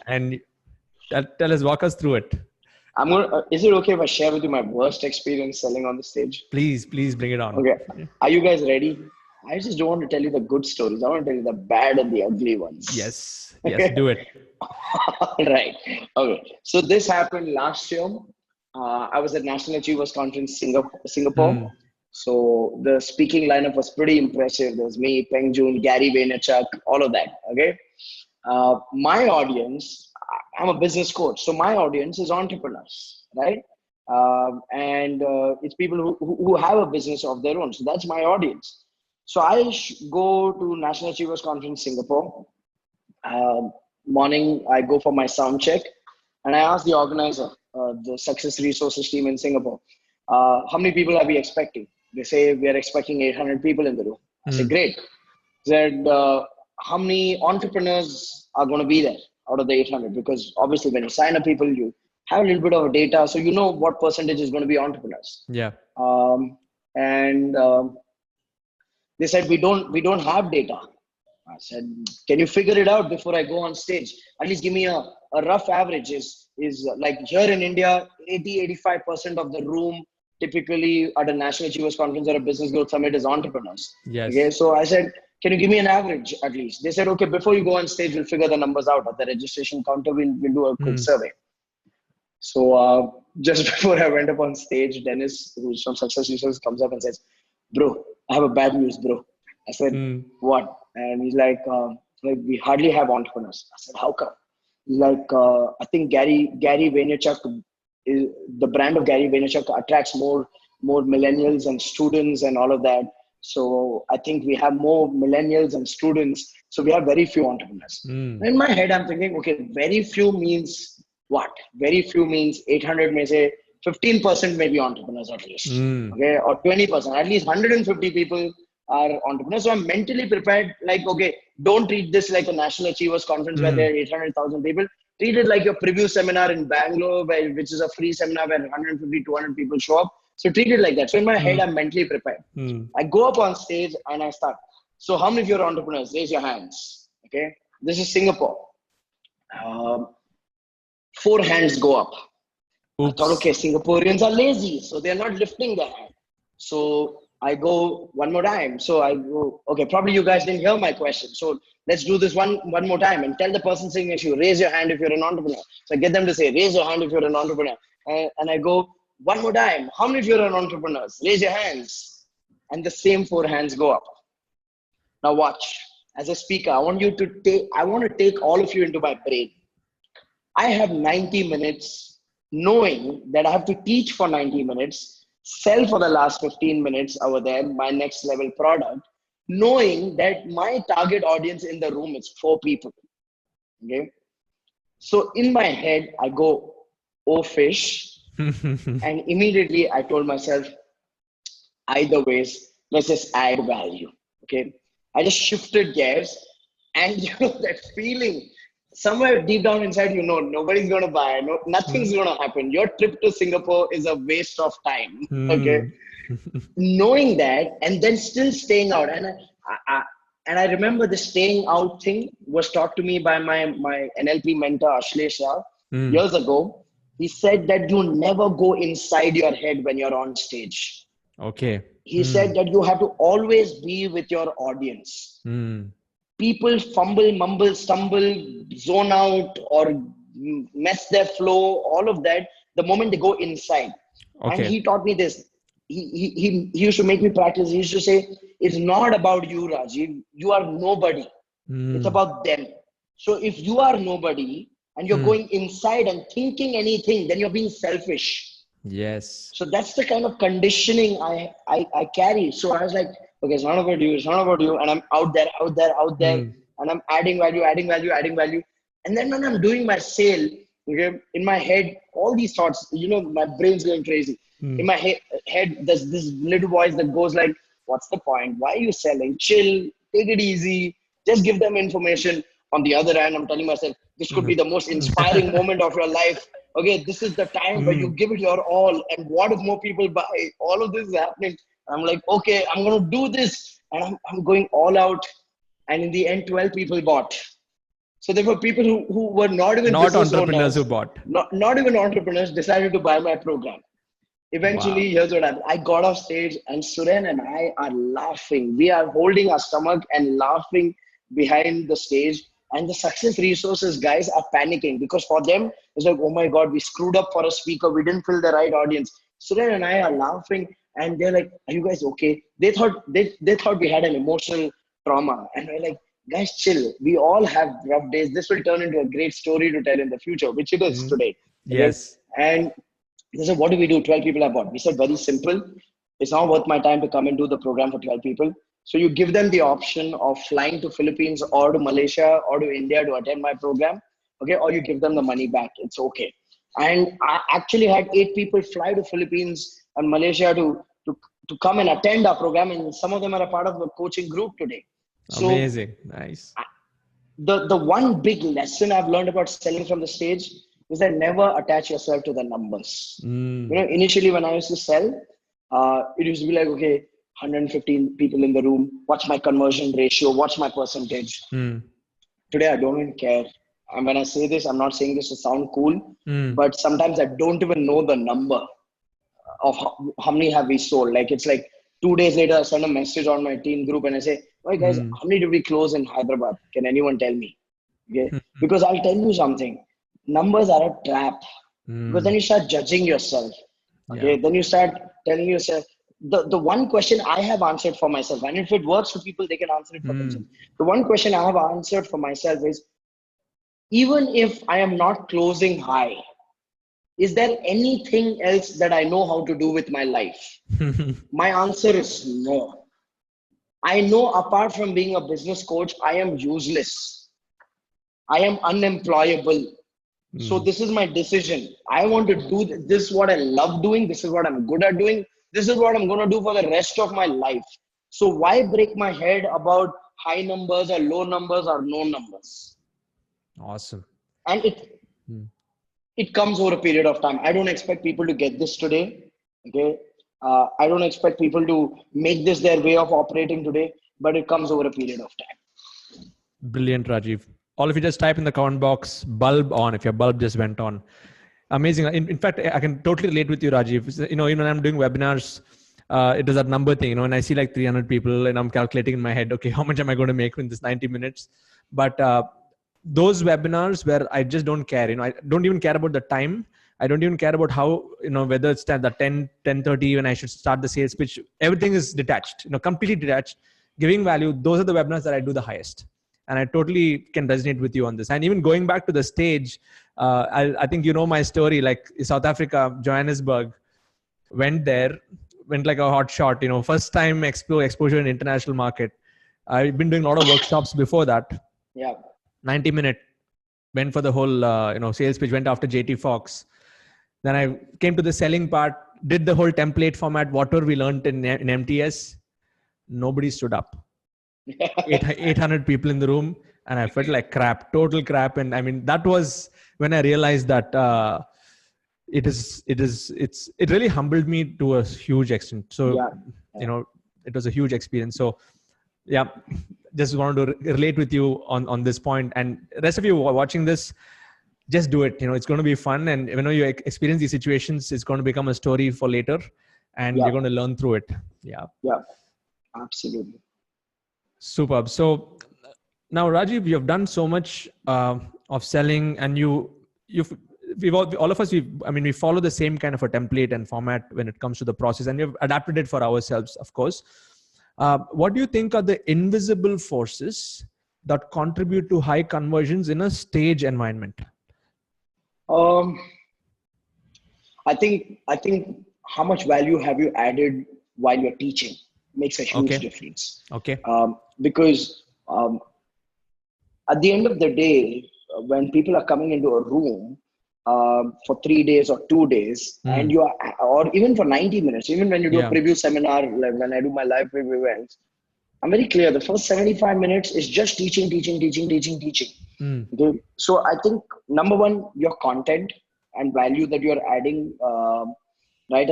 And tell us, walk us through it. Is it okay if I share with you my worst experience selling on the stage? Please bring it on. Okay. Are you guys ready? I just don't want to tell you the good stories. I want to tell you the bad and the ugly ones. Yes, do it. Right. Okay. So this happened last year. I was at National Achievers Conference Singapore. So the speaking lineup was pretty impressive. There was me, Peng Joon, Gary Vaynerchuk, all of that. Okay. My audience, I'm a business coach, so my audience is entrepreneurs, right? And it's people who have a business of their own. So that's my audience. So I go to National Achievers Conference Singapore. Morning, I go for my sound check, and I ask the organizer, the Success Resources team in Singapore, how many people are we expecting? They say we are expecting 800 people in the room. I say, great. Said, how many entrepreneurs are going to be there out of the 800? Because obviously when you sign up people, you have a little bit of data, so you know what percentage is going to be entrepreneurs. Yeah. They said, we don't have data. I said, can you figure it out before I go on stage? At least give me a rough average. Is like here in India, 80-85% of the room typically at a National Achievers Conference or a Business Growth Summit is entrepreneurs. Yes. Okay, so I said, can you give me an average at least? They said, okay, before you go on stage, we'll figure the numbers out. At the registration counter, we'll do a quick survey. So just before I went up on stage, Dennis, who's from Success Resources, comes up and says, bro, I have a bad news, bro. I said, what? And he's like, we hardly have entrepreneurs. I said, how come? He's like, I think Gary Vaynerchuk, is, the brand of Gary Vaynerchuk attracts more millennials and students and all of that. So I think we have more millennials and students. So we have very few entrepreneurs. In my head, I'm thinking, okay, very few means what? Very few means 800 may say 15% may be entrepreneurs at least. Okay, or 20%. At least 150 people are entrepreneurs. So I'm mentally prepared, like, okay, don't treat this like a National Achievers Conference where there are 800,000 people. Treat it like your preview seminar in Bangalore, which is a free seminar where 150, 200 people show up. So treat it like that. So in my head, I'm mentally prepared. I go up on stage and I start. So how many of you are entrepreneurs? Raise your hands. Okay. This is Singapore. 4 hands go up. Oops. I thought, okay, Singaporeans are lazy, so they're not lifting their hand. So I go one more time. So I go, okay, probably you guys didn't hear my question. So let's do this one more time and tell the person sitting next to you, raise your hand if you're an entrepreneur. So I get them to say, raise your hand if you're an entrepreneur. And I go one more time. How many of you are an entrepreneurs? Raise your hands. And the same 4 hands go up. Now watch. As a speaker, I want to take all of you into my brain. I have 90 minutes knowing that I have to teach for 90 minutes, sell for the last 15 minutes over there, my next level product, knowing that my target audience in the room is 4 people. Okay. So in my head, I go, oh fish. And immediately I told myself, either ways, let's just add value. Okay. I just shifted gears, and that feeling somewhere deep down inside, nobody's going to buy, nothing's going to happen. Your trip to Singapore is a waste of time. Okay. Knowing that, and then still staying out. And I remember the staying out thing was taught to me by my NLP mentor, Ashlesh Rao, years ago. He said that you never go inside your head when you're on stage. Okay. He said that you have to always be with your audience. People fumble, mumble, stumble, zone out, or mess their flow, all of that, the moment they go inside. Okay. And he taught me this. He used to make me practice. He used to say, it's not about you, Rajiv. You are nobody. It's about them. So if you are nobody and you're going inside and thinking anything, then you're being selfish. Yes. So that's the kind of conditioning I carry. So I was like, okay, it's not about you. And I'm out there. And I'm adding value. And then when I'm doing my sale, okay, in my head, all these thoughts, my brain's going crazy. In my head, there's this little voice that goes like, what's the point? Why are you selling? Chill, take it easy. Just give them information. On the other hand, I'm telling myself, this could be the most inspiring moment of your life. Okay, this is the time where you give it your all. And what if more people buy? All of this is happening. I'm like, okay, I'm going to do this. And I'm going all out. And in the end, 12 people bought. So there were people who were not even entrepreneurs who bought. Not even entrepreneurs decided to buy my program. Eventually, here's what happened. I got off stage and Suren and I are laughing. We are holding our stomach and laughing behind the stage. And the success resources guys are panicking because for them, it's like, oh my God, we screwed up for a speaker. We didn't fill the right audience. Suren and I are laughing and they're like, are you guys okay? They thought we had an emotional trauma. And we're like, guys, chill. We all have rough days. This will turn into a great story to tell in the future, which it is today. Yes. And they said, what do we do? 12 people have bought. We said, very simple. It's not worth my time to come and do the program for 12 people. So you give them the option of flying to Philippines or to Malaysia or to India to attend my program. Okay. Or you give them the money back. It's okay. And I actually had 8 people fly to Philippines and Malaysia to come and attend our program. And some of them are a part of the coaching group today. So amazing. Nice. The one big lesson I've learned about selling from the stage is that never attach yourself to the numbers. Initially when I used to sell, it used to be like, okay, 115 people in the room, what's my conversion ratio, what's my percentage? Today, I don't even care. And when I say this, I'm not saying this to sound cool, but sometimes I don't even know the number of how many have we sold. Like, it's like 2 days later, I send a message on my team group and I say, hey guys, how many did we close in Hyderabad? Can anyone tell me? Okay. Because I'll tell you something, numbers are a trap. Because then you start judging yourself. Okay. Then you start telling yourself, the one question I have answered for myself, and if it works for people, they can answer it for themselves. The one question I have answered for myself is, even if I am not closing high, is there anything else that I know how to do with my life? My answer is no. I know apart from being a business coach, I am useless. I am unemployable. So this is my decision. I want to do this is what I love doing. This is what I'm good at doing. This is what I'm going to do for the rest of my life. So why break my head about high numbers or low numbers or no numbers? Awesome. And it comes over a period of time. I don't expect people to get this today. Okay. I don't expect people to make this their way of operating today, but it comes over a period of time. Brilliant, Rajiv. All of you just type in the comment box, bulb on, if your bulb just went on. Amazing. In fact, I can totally relate with you, Rajiv. When I'm doing webinars, it is that number thing, and I see like 300 people and I'm calculating in my head, okay, how much am I going to make in this 90 minutes? But those webinars where I just don't care, I don't even care about the time. I don't even care about how, whether it's at the 10:30 when I should start the sales pitch. Everything is detached, completely detached, giving value. Those are the webinars that I do the highest. And I totally can resonate with you on this. And even going back to the stage, I think my story, like South Africa, Johannesburg, went like a hot shot, first time exposure in international market. I've been doing a lot of workshops before that. Yeah. 90-minute, went for the whole, sales pitch, went after JT Fox. Then I came to the selling part, did the whole template format, whatever we learned in MTS. Nobody stood up. 800 people in the room, and I felt like crap, total crap. And I mean, that was when I realized that it really humbled me to a huge extent. So it was a huge experience. So yeah, just wanted to relate with you on this point. And rest of you watching this, just do it. It's going to be fun, and when you experience these situations, it's going to become a story for later, and you're going to learn through it. Yeah, absolutely. Superb. So now, Rajiv, you have done so much of selling, and all of us, we follow the same kind of a template and format when it comes to the process, and we've adapted it for ourselves, of course. What do you think are the invisible forces that contribute to high conversions in a stage environment? I think how much value have you added while you're teaching makes a huge difference. Okay. Because at the end of the day, when people are coming into a room for 3 days or 2 days, and or even for 90 minutes, even when you do a preview seminar, like when I do my live preview events, I'm very clear. The first 75 minutes is just teaching. Okay? So I think number one, your content and value that you're adding right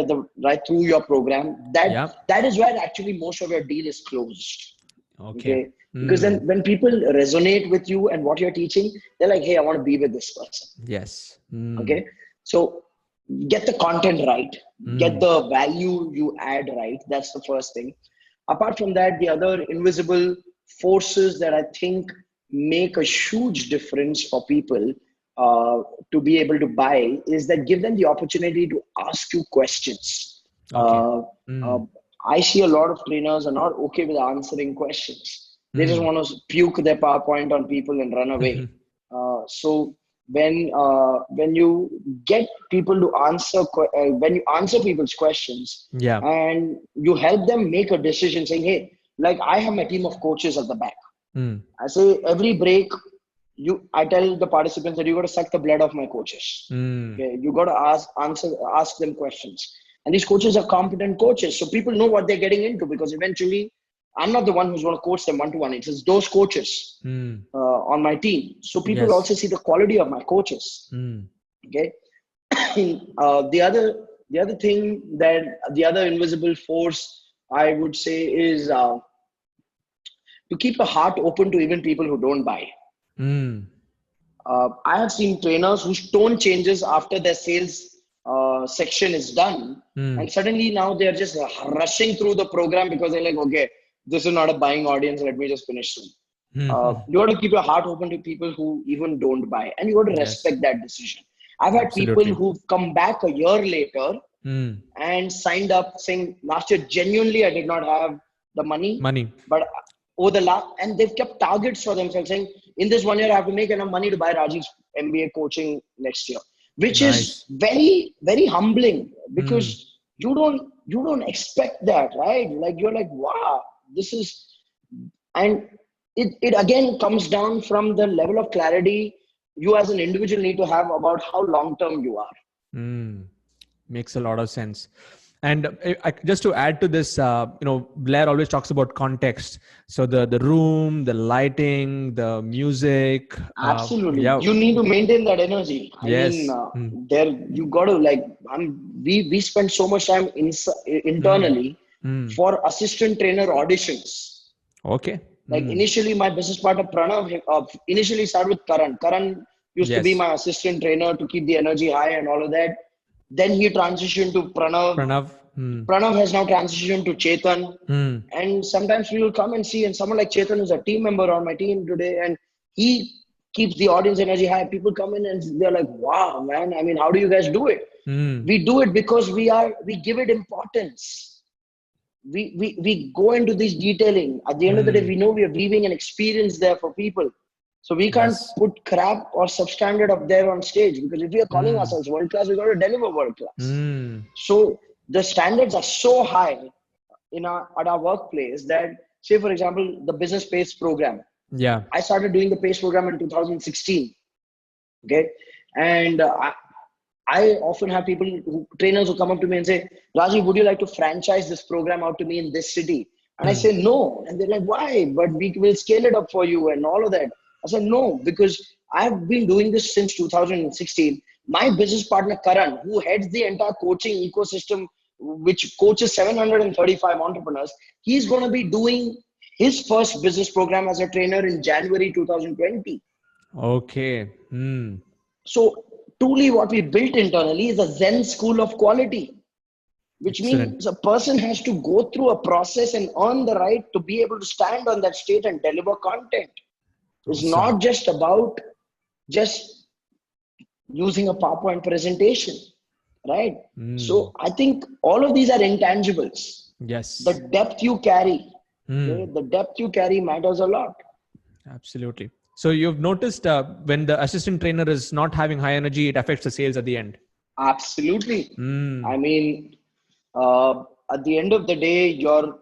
through your program, that is where actually most of your deal is closed. Okay. Because then when people resonate with you and what you're teaching, they're like, hey, I want to be with this person. Yes. Okay. So get the content right, get the value you add right. That's the first thing. Apart from that, the other invisible forces that I think make a huge difference for people to be able to buy is that give them the opportunity to ask you questions. I see a lot of trainers are not okay with answering questions. They just want to puke their PowerPoint on people and run away. So when you get people to answer, when you answer people's questions, and you help them make a decision saying, hey, like I have my team of coaches at the back. I say every break, I tell the participants that you got to suck the blood of my coaches. Okay? You got to ask them questions. And these coaches are competent coaches. So people know what they're getting into, because eventually I'm not the one who's going to coach them one-to-one. It's those coaches on my team. So people also see the quality of my coaches. Okay. The other thing that the other invisible force I would say is to keep a heart open to even people who don't buy. I have seen trainers whose tone changes after their sales section is done. And suddenly now they're just rushing through the program because they're like, okay, this is not a buying audience. Let me just finish soon. You got to keep your heart open to people who even don't buy, and you got to respect that decision. I've had people who've come back a year later and signed up saying last year, genuinely, I did not have the money, but over the last, and they've kept targets for themselves saying, in this 1 year, I have to make enough money to buy Rajiv's MBA coaching next year, which is very, very humbling because you don't expect that, right? Like you're like, wow, this is, and it again comes down from the level of clarity you as an individual need to have about how long-term you are. Makes a lot of sense. And just to add to this, Blair always talks about context. So the room, the lighting, the music. Absolutely. You need to maintain that energy. I mean, there you got to we spend so much time internally for assistant trainer auditions. Okay. Like initially, my business partner Pranav initially started with Karan. Karan used to be my assistant trainer to keep the energy high and all of that. Then he transitioned to Pranav. Pranav has now transitioned to Chetan. And sometimes we will come and see, and someone like Chetan is a team member on my team today, and he keeps the audience energy high. People come in and they're like, wow, man. I mean, how do you guys do it? We do it because we give it importance. We go into this detailing. At the end of the day, we know we are weaving an experience there for people. So we can't put crap or substandard up there on stage, because if we are calling ourselves world class, we got to deliver world class. So the standards are so high at our workplace that, say for example, the business PACE program. Yeah, I started doing the PACE program in 2016. Okay, and I often have trainers who come up to me and say, Rajiv, would you like to franchise this program out to me in this city? And I say, no. And they're like, why? But we will scale it up for you and all of that. I said, no, because I've been doing this since 2016. My business partner, Karan, who heads the entire coaching ecosystem, which coaches 735 entrepreneurs, he's going to be doing his first business program as a trainer in January 2020. Okay. So truly what we built internally is a Zen school of quality, which means a person has to go through a process and earn the right to be able to stand on that stage and deliver content. It's not just about just using a PowerPoint presentation, right? So I think all of these are intangibles. Yes. The depth you carry, the depth you carry matters a lot. Absolutely. So you've noticed when the assistant trainer is not having high energy, it affects the sales at the end. Absolutely. I mean, at the end of the day, your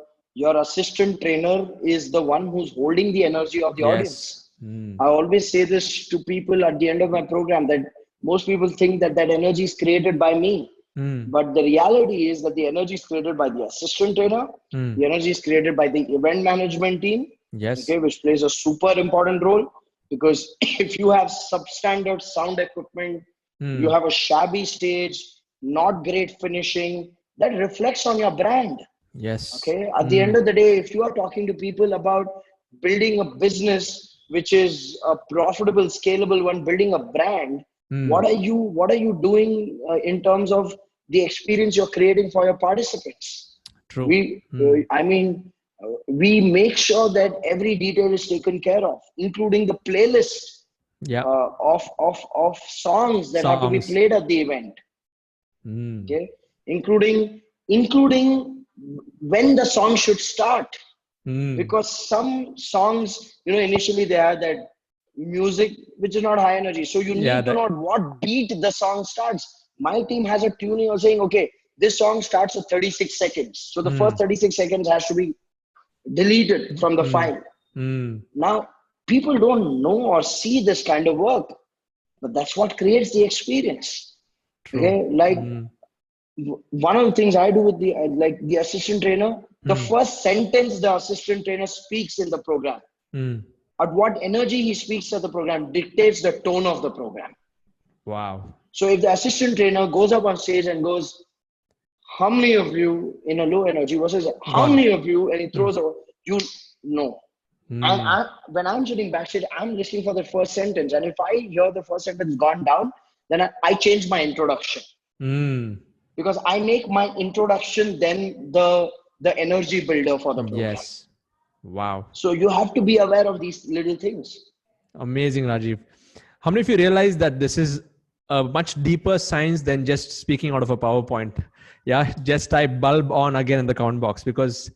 assistant trainer is the one who's holding the energy of the audience. I always say this to people at the end of my program, that most people think that energy is created by me. But the reality is that the energy is created by the assistant trainer. The energy is created by the event management team, okay, which plays a super important role. Because if you have substandard sound equipment, you have a shabby stage, not great finishing, that reflects on your brand. Yes. Okay. At the end of the day, if you are talking to people about building a business which is a profitable, scalable one, building a brand, what are you doing in terms of the experience you're creating for your participants? True. We make sure that every detail is taken care of, including the playlist of songs that have to be played at the event. Okay, including when the song should start. Because some songs, initially they have that music which is not high energy. So you need to know what beat the song starts. My team has a tuning of saying, okay, this song starts at 36 seconds. So the first 36 seconds has to be deleted from the file. Now, people don't know or see this kind of work, but that's what creates the experience. True. Okay, like one of the things I do with the assistant trainer, the first sentence the assistant trainer speaks in the program, at what energy he speaks at the program dictates the tone of the program. Wow. So if the assistant trainer goes up on stage and goes, how many of you in a low energy versus how many of you, and he throws out, you know. And when I'm sitting backstage, I'm listening for the first sentence. And if I hear the first sentence gone down, then I change my introduction. Because I make my introduction then the energy builder for the program. Yes. Wow. So you have to be aware of these little things. Amazing, Rajiv. How many of you realize that this is a much deeper science than just speaking out of a PowerPoint. Yeah, just type bulb on again in the comment box, because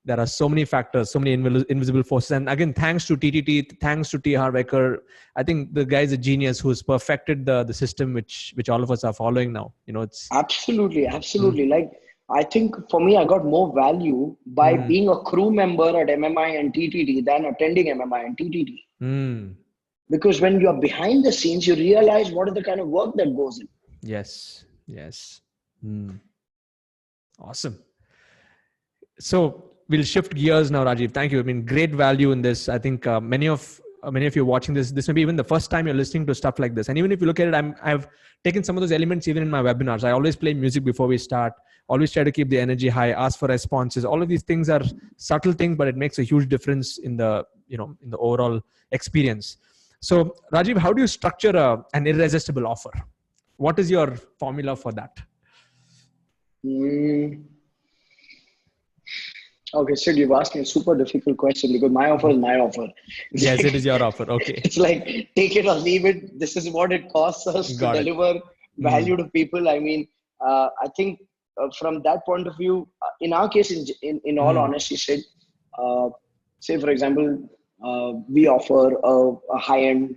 there are so many factors, so many invisible forces. And again, thanks to TTT, thanks to T. Harvecker, I think the guy's a genius who's perfected the system which all of us are following now. It's Absolutely, absolutely. Like, I think for me, I got more value by being a crew member at MMI and TTT than attending MMI and TTT. Because when you're behind the scenes, you realize what is the kind of work that goes in. Yes. Awesome. So we'll shift gears now, Rajiv. Thank you. I mean, great value in this. I think many of you watching this may be even the first time you're listening to stuff like this. And even if you look at it, I've taken some of those elements even in my webinars. I always play music before we start. Always try to keep the energy high. Ask for responses. All of these things are subtle things, but it makes a huge difference in the in the overall experience. So, Rajiv, how do you structure an irresistible offer? What is your formula for that? Okay, Sid, you've asked me a super difficult question because my offer is my offer. Yes, it is your offer. Okay. It's like, take it or leave it. This is what it costs us to deliver value to people. I mean, I think from that point of view, in our case, in all honesty, Sid, say, for example, we offer a high-end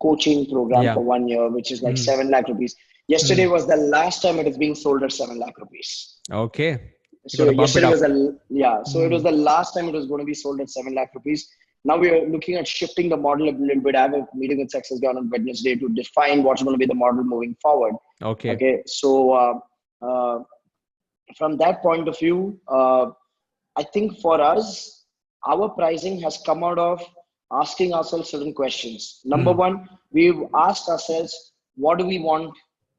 coaching program for 1 year, which is like 7 lakh rupees. Yesterday was the last time it is being sold at 7 lakh rupees. Okay. So yesterday was it was the last time it was going to be sold at 7 lakh rupees. Now we are looking at shifting the model a little bit. I have a meeting with Success Guy on Wednesday to define what's going to be the model moving forward. Okay. So from that point of view, I think for us, our pricing has come out of asking ourselves certain questions. Number one, we've asked ourselves, what do we want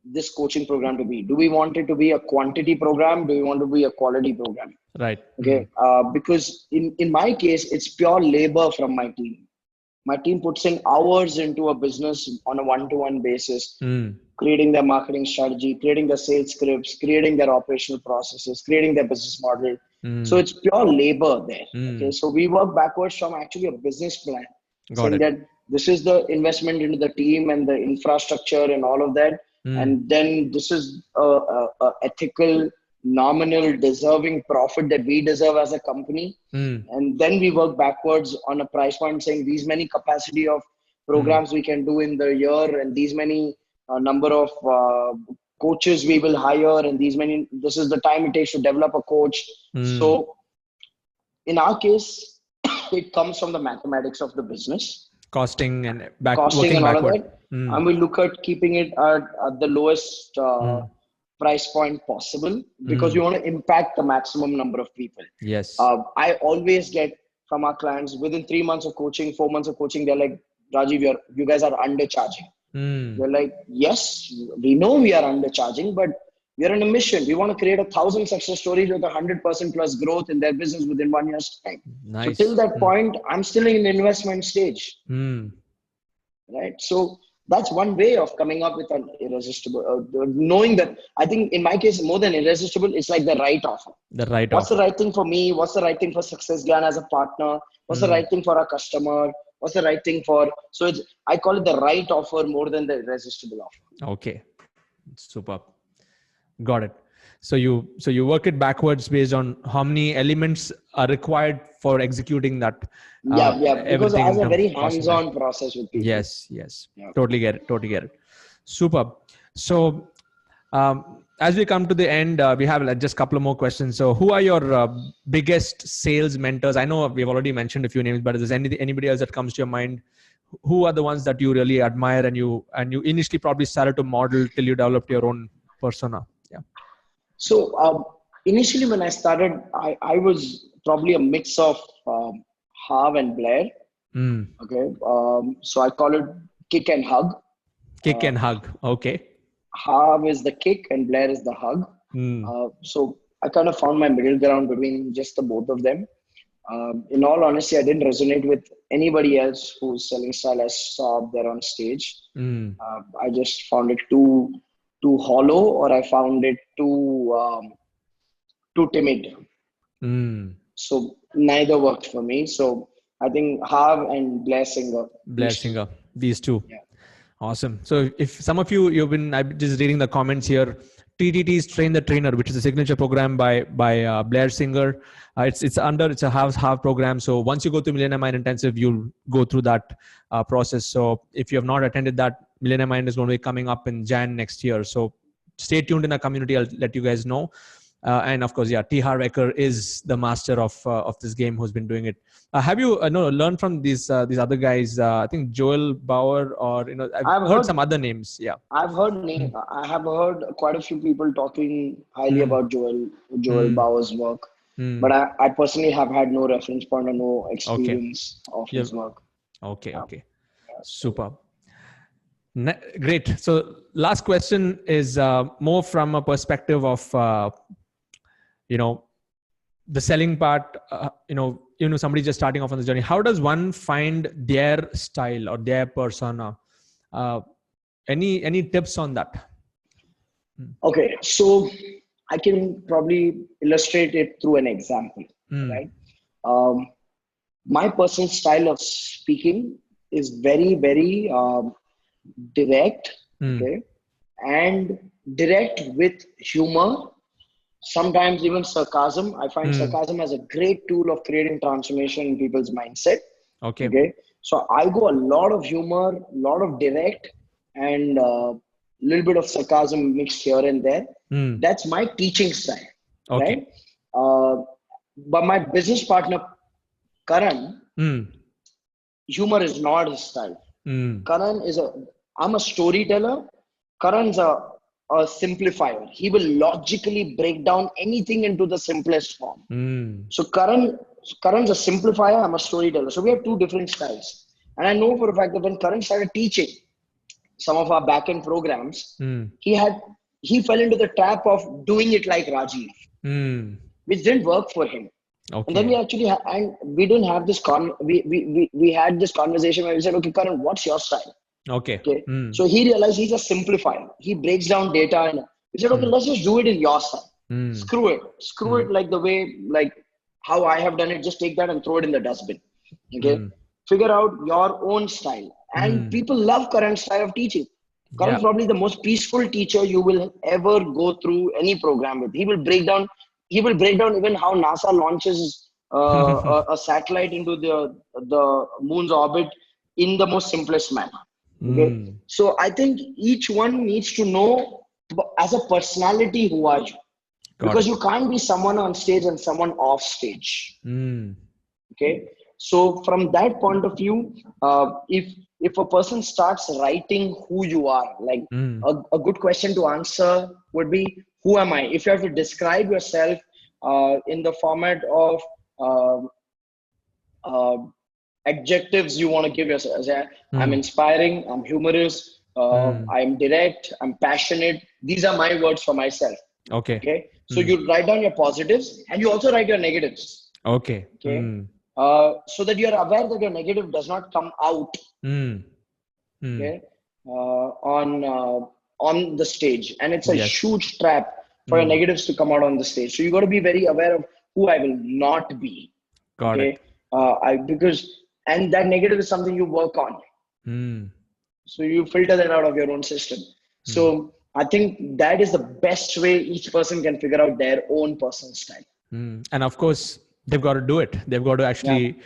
this coaching program to be? Do we want it to be a quantity program? Do we want to be a quality program? Right. Okay. Because in my case, it's pure labor from my team. My team puts in hours into a business on a one-to-one basis, creating their marketing strategy, creating their sales scripts, creating their operational processes, creating their business model. So it's pure labor there. Okay. So we work backwards from actually a business plan, saying that this is the investment into the team and the infrastructure and all of that. And then this is a ethical, nominal, deserving profit that we deserve as a company. And then we work backwards on a price point, saying these many capacity of programs we can do in the year, and these many number of coaches we will hire, and this is the time it takes to develop a coach. So in our case, it comes from the mathematics of the business. Costing and working all backward. Of that. And we look at keeping it at the lowest price point possible, because we want to impact the maximum number of people. Yes. I always get from our clients within 3 months of coaching, 4 months of coaching, they're like, Rajiv, you guys are undercharging. We're like, yes, we know we are undercharging, but we are on a mission. We want to create 1,000 success stories with 100% plus growth in their business within 1 year's time. Nice. So till that point, I'm still in the investment stage. Right. So that's one way of coming up with an irresistible, knowing that. I think in my case, more than irresistible, it's like the right offer. What's the right thing for me? What's the right thing for Success Gyan as a partner? What's the right thing for our customer? What's the right thing for? So I call it the right offer more than the irresistible offer. Okay. Super. Got it. So you work it backwards based on how many elements are required for executing that. Because it has a very hands-on process with people. Yes. Yeah. Totally get it. Super. So as we come to the end, we have just a couple of more questions. So who are your biggest sales mentors? I know we've already mentioned a few names, but is there anybody else that comes to your mind? Who are the ones that you really admire and you initially probably started to model till you developed your own persona? Yeah. So initially when I started, I was probably a mix of Harv and Blair. Okay. So I call it kick and hug. Kick and hug. Okay. Harv is the kick and Blair is the hug. So I kind of found my middle ground between just the both of them. In all honesty, I didn't resonate with anybody else who's selling style I saw there on stage. I just found it too hollow, or I found it too timid. So neither worked for me. So I think Harv and Blair Singer. These two. Yeah. Awesome. So if some of I'm just reading the comments here. TTT's Train the Trainer, which is a signature program by Blair Singer. It's a half program. So once you go to Millennium Mind Intensive, you'll go through that process. So if you have not attended that, Millennium Mind is going to be coming up in Jan next year. So stay tuned in the community. I'll let you guys know. And of course, T. Harv Eker is the master of this game who's been doing it. Have you learned from these other guys? I think Joel Bauer, or I've heard some other names. Yeah, I've heard name. I have heard quite a few people talking highly about Joel Bauer's work, but I personally have had no reference point or no experience of his work. Okay. Super. Great. So last question is more from a perspective of the selling part. Somebody just starting off on the journey. How does one find their style or their persona? Any tips on that? Okay, so I can probably illustrate it through an example, right? My personal style of speaking is very, very direct, okay, and direct with humor, sometimes even sarcasm. I find sarcasm as a great tool of creating transformation in people's mindset. Okay. So I go a lot of humor, a lot of direct, and a little bit of sarcasm mixed here and there. That's my teaching style, right? But my business partner, Karan, humor is not his style. Karan I'm a storyteller. Karan's a simplifier. He will logically break down anything into the simplest form. So Karan's a simplifier. I'm a storyteller. So we have two different styles. And I know for a fact that when Karan started teaching some of our back-end programs, he fell into the trap of doing it like Rajiv, which didn't work for him. Okay. And then we actually we didn't have this we had this conversation where we said, okay, Karan, what's your style? Okay. So he realized he's a simplifier. He breaks down data, and we said, okay, let's just do it in your style. Screw it like the way, like how I have done it. Just take that and throw it in the dustbin. Okay. Figure out your own style. And people love Karan's style of teaching. Karan's probably the most peaceful teacher you will ever go through any program with. He will break down even how NASA launches a satellite into the moon's orbit in the most simplest manner. Okay? So I think each one needs to know as a personality, who are you? Because you can't be someone on stage and someone off stage. Okay. So from that point of view, if a person starts writing who you are, like a good question to answer would be, who am I? If you have to describe yourself in the format of adjectives you want to give yourself. I'm inspiring, I'm humorous, I'm direct, I'm passionate. These are my words for myself. Okay. So you write down your positives and you also write your negatives. Okay. So that you're aware that your negative does not come out okay, on the stage. And it's a huge trap for your negatives to come out on the stage. So you got to be very aware of who I will not be. Got it. And that negative is something you work on. So you filter that out of your own system. So I think that is the best way each person can figure out their own personal style. And of course, they've got to do it. They've got to actually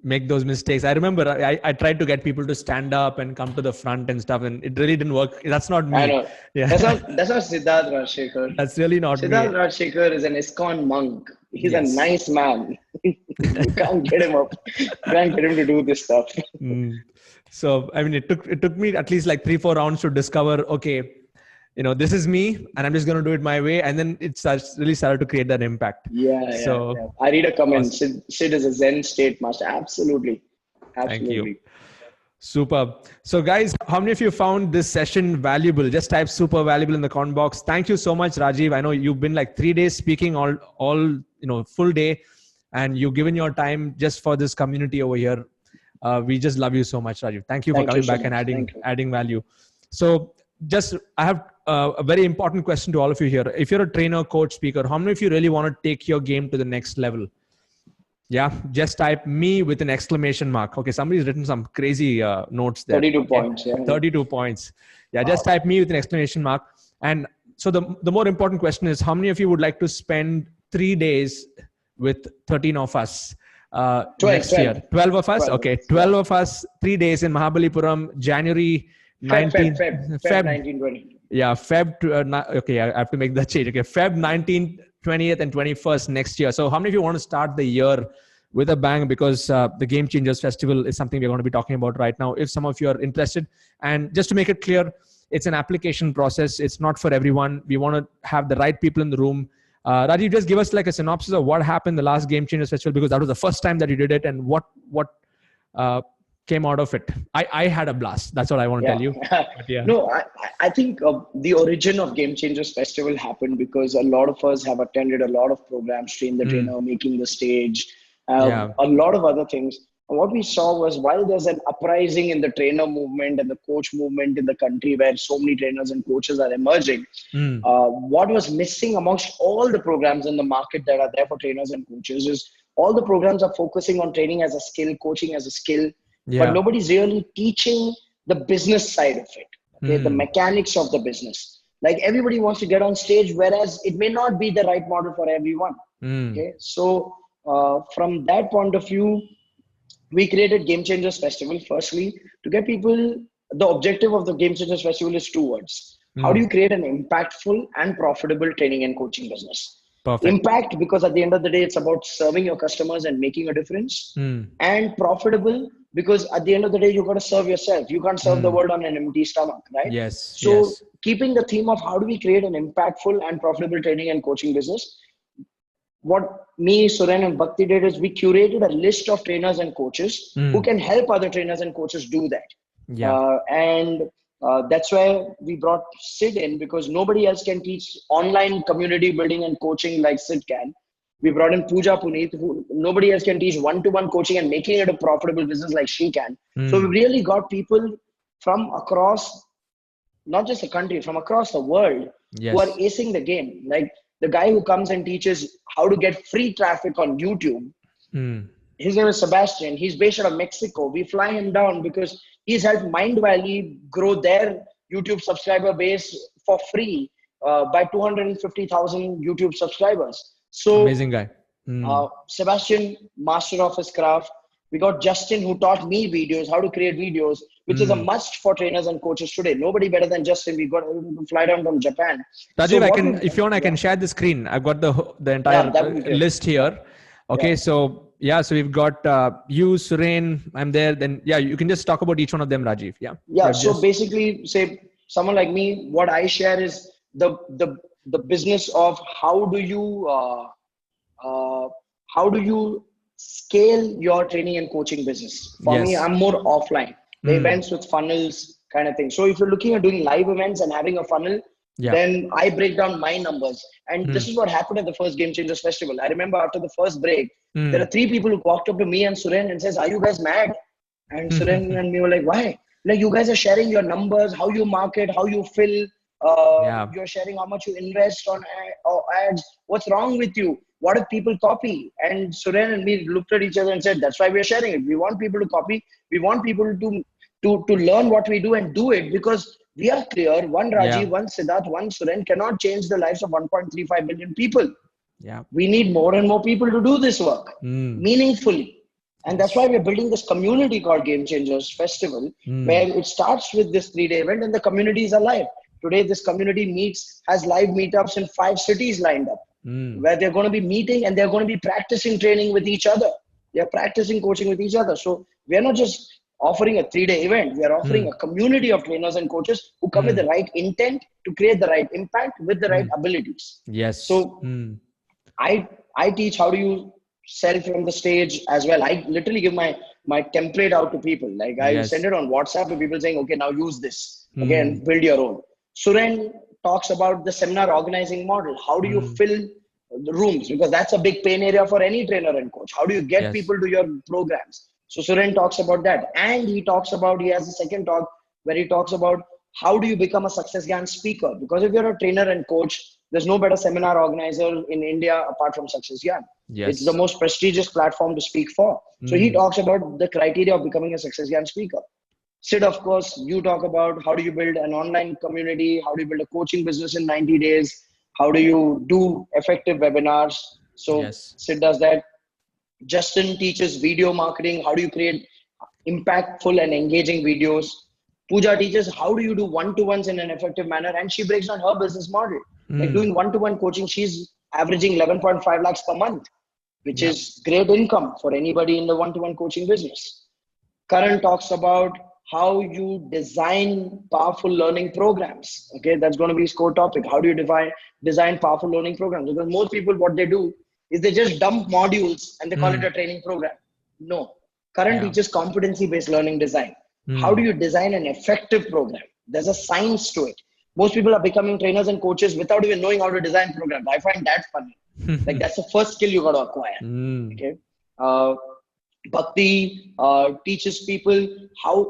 make those mistakes. I remember I tried to get people to stand up and come to the front and stuff, and it really didn't work. That's not me. I know. Yeah. That's not Siddharth Rajshekhar. That's really not Siddharth me. Rajshekhar is an ISKCON monk. He's a nice man. You can't get him up. You can't get him to do this stuff. So, I mean, it took me at least like 3-4 rounds to discover, okay, this is me and I'm just going to do it my way. And then it really started to create that impact. So I read a comment. Sid is a Zen state master. Absolutely. Thank you. Super. So guys, how many of you found this session valuable? Just type super valuable in the comment box. Thank you so much, Rajiv. I know you've been like 3 days speaking all full day, and you've given your time just for this community over here. We just love you so much, Rajiv. Thank you for coming back and adding value. So I have a very important question to all of you here. If you're a trainer, coach, speaker, how many of you really want to take your game to the next level? Yeah, just type me with an exclamation mark. Okay, somebody's written some crazy notes there. 32 Okay, points. Yeah. 32 points. Yeah, Wow. just type me with an exclamation mark. And so the more important question is, how many of you would like to spend 3 days with 13 of us 12, next 12. year? 12 of us? 12. Okay, 12 of us, 3 days in Mahabalipuram, January 19th, Feb 1920. yeah, okay, I have to make that change. Okay, Feb 19th, 20th, and 21st next year. So, how many of you want to start the year with a bang? Because the Game Changers Festival is something we're going to be talking about right now. If some of you are interested, and just to make it clear, it's an application process. It's not for everyone. We want to have the right people in the room. Rajiv, just give us like a synopsis of what happened the last Game Changers Festival, because that was the first time that you did it, and what came out of it. I had a blast. That's what I want to tell you. But yeah. No, I think the origin of Game Changers Festival happened because a lot of us have attended a lot of programs, Train the Trainer, Making the Stage, a lot of other things. And what we saw was, while there's an uprising in the trainer movement and the coach movement in the country, where so many trainers and coaches are emerging, what was missing amongst all the programs in the market that are there for trainers and coaches is all the programs are focusing on training as a skill, coaching as a skill, but nobody's really teaching the business side of it, okay? The mechanics of the business. Like, everybody wants to get on stage, whereas it may not be the right model for everyone. Okay, so from that point of view, we created Game Changers Festival firstly to get people. The objective of the Game Changers Festival is two words: how do you create an impactful and profitable training and coaching business? Perfect. Impact, because at the end of the day, it's about serving your customers and making a difference. And profitable, because at the end of the day, you got to serve yourself. You can't serve the world on an empty stomach, right? Yes. So keeping the theme of how do we create an impactful and profitable training and coaching business, what me, Suren, and Bhakti did is we curated a list of trainers and coaches who can help other trainers and coaches do that. That's why we brought Sidz in, because nobody else can teach online community building and coaching like Sidz can. We brought in Pooja Puneet, who nobody else can teach one-to-one coaching and making it a profitable business like she can. So we really got people from across, not just the country, from across the world who are acing the game. Like the guy who comes and teaches how to get free traffic on YouTube. His name is Sebastian. He's based out of Mexico. We fly him down because he's helped Mind Valley grow their YouTube subscriber base for free by 250,000 YouTube subscribers. So amazing guy. Sebastian, master of his craft. We got Justin, who taught me videos, how to create videos, which is a must for trainers and coaches today. Nobody better than Justin. We got to fly down from Japan. Rajiv, if you want, I can share the screen. I've got the entire list here. Okay, so we've got you, Suren, I'm there. Then you can just talk about each one of them, Rajiv. So basically, say someone like me, what I share is the business of how do you scale your training and coaching business. For me, I'm more offline. The events with funnels kind of thing. So if you're looking at doing live events and having a funnel, then I break down my numbers. And this is what happened at the first Game Changers Festival. I remember after the first break, there are 3 people who walked up to me and Suren and says, "Are you guys mad?" And Suren and me were like, "Why?" Like, you guys are sharing your numbers, how you market, how you fill. You're sharing how much you invest on ads. What's wrong with you? What if people copy? And Suren and me looked at each other and said, "That's why we're sharing it. We want people to copy. We want people to learn what we do and do it, because we are clear. One Rajiv, one Siddharth, one Suren cannot change the lives of 1.35 billion people. We need more and more people to do this work meaningfully. And that's why we're building this community called Game Changers Festival, where it starts with this 3-day event and the community is alive. Today, this community has live meetups in 5 cities lined up, where they're going to be meeting and they're going to be practicing training with each other. They're practicing coaching with each other. So we're not just offering a 3-day event. We are offering a community of trainers and coaches who come with the right intent to create the right impact with the right abilities. So I teach how do you sell from the stage as well. I literally give my template out to people. Like I send it on WhatsApp to people saying, okay, now use this. Again, build your own. Suren talks about the seminar organizing model. How do you fill the rooms? Because that's a big pain area for any trainer and coach. How do you get people to your programs? So Suren talks about that. And he has a second talk where he talks about how do you become a success Gyan speaker? Because if you're a trainer and coach, there's no better seminar organizer in India apart from Success Gyan. Yes. It's the most prestigious platform to speak for. So he talks about the criteria of becoming a Success Gyan speaker. Sid, of course, you talk about how do you build an online community, how do you build a coaching business in 90 days, how do you do effective webinars. So Yes. Sid does that. Justin teaches video marketing. How do you create impactful and engaging videos? Pooja teaches how do you do one-to-ones in an effective manner, and she breaks down her business model. Like doing one-to-one coaching, she's averaging 11.5 lakhs per month, which is great income for anybody in the one-to-one coaching business. Karan talks about how you design powerful learning programs. Okay, that's going to be his core topic. How do you design powerful learning programs? Because most people, what they do is they just dump modules and they call it a training program. No. Karan teaches competency-based learning design. How do you design an effective program? There's a science to it. Most people are becoming trainers and coaches without even knowing how to design programs. I find that funny. Like that's the first skill you got to acquire. Okay. Bhakti teaches people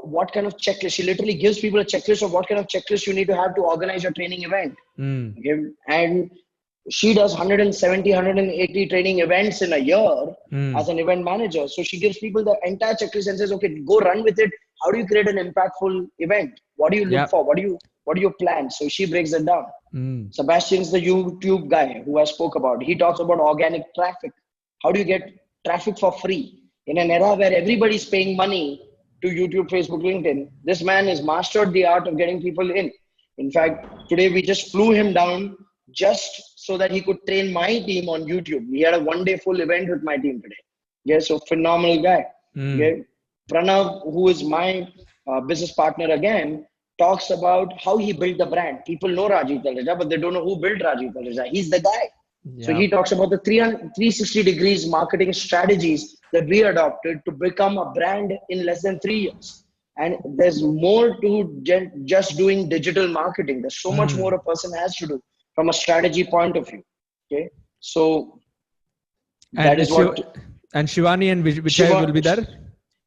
what kind of checklist. She literally gives people a checklist of what kind of checklist you need to have to organize your training event. Okay. And she does 170, 180 training events in a year as an event manager. So she gives people the entire checklist and says, okay, go run with it. How do you create an impactful event? What do you look for? What do you plan? So she breaks it down. Sebastian's the YouTube guy who I spoke about. He talks about organic traffic. How do you get traffic for free? In an era where everybody's paying money to YouTube, Facebook, LinkedIn, this man has mastered the art of getting people in. In fact, today we just flew him down just so that he could train my team on YouTube. He had a one-day full event with my team today. Yeah, so phenomenal guy. Yeah. Pranav, who is my business partner again, talks about how he built the brand. People know Rajiv Talreja, but they don't know who built Rajiv Talreja. He's the guy. So he talks about the 360 degrees marketing strategies that we adopted to become a brand in less than 3 years. And there's more to just doing digital marketing. There's so much more a person has to do from a strategy point of view. Okay. So that is what. And Shivani and Vijay will be there?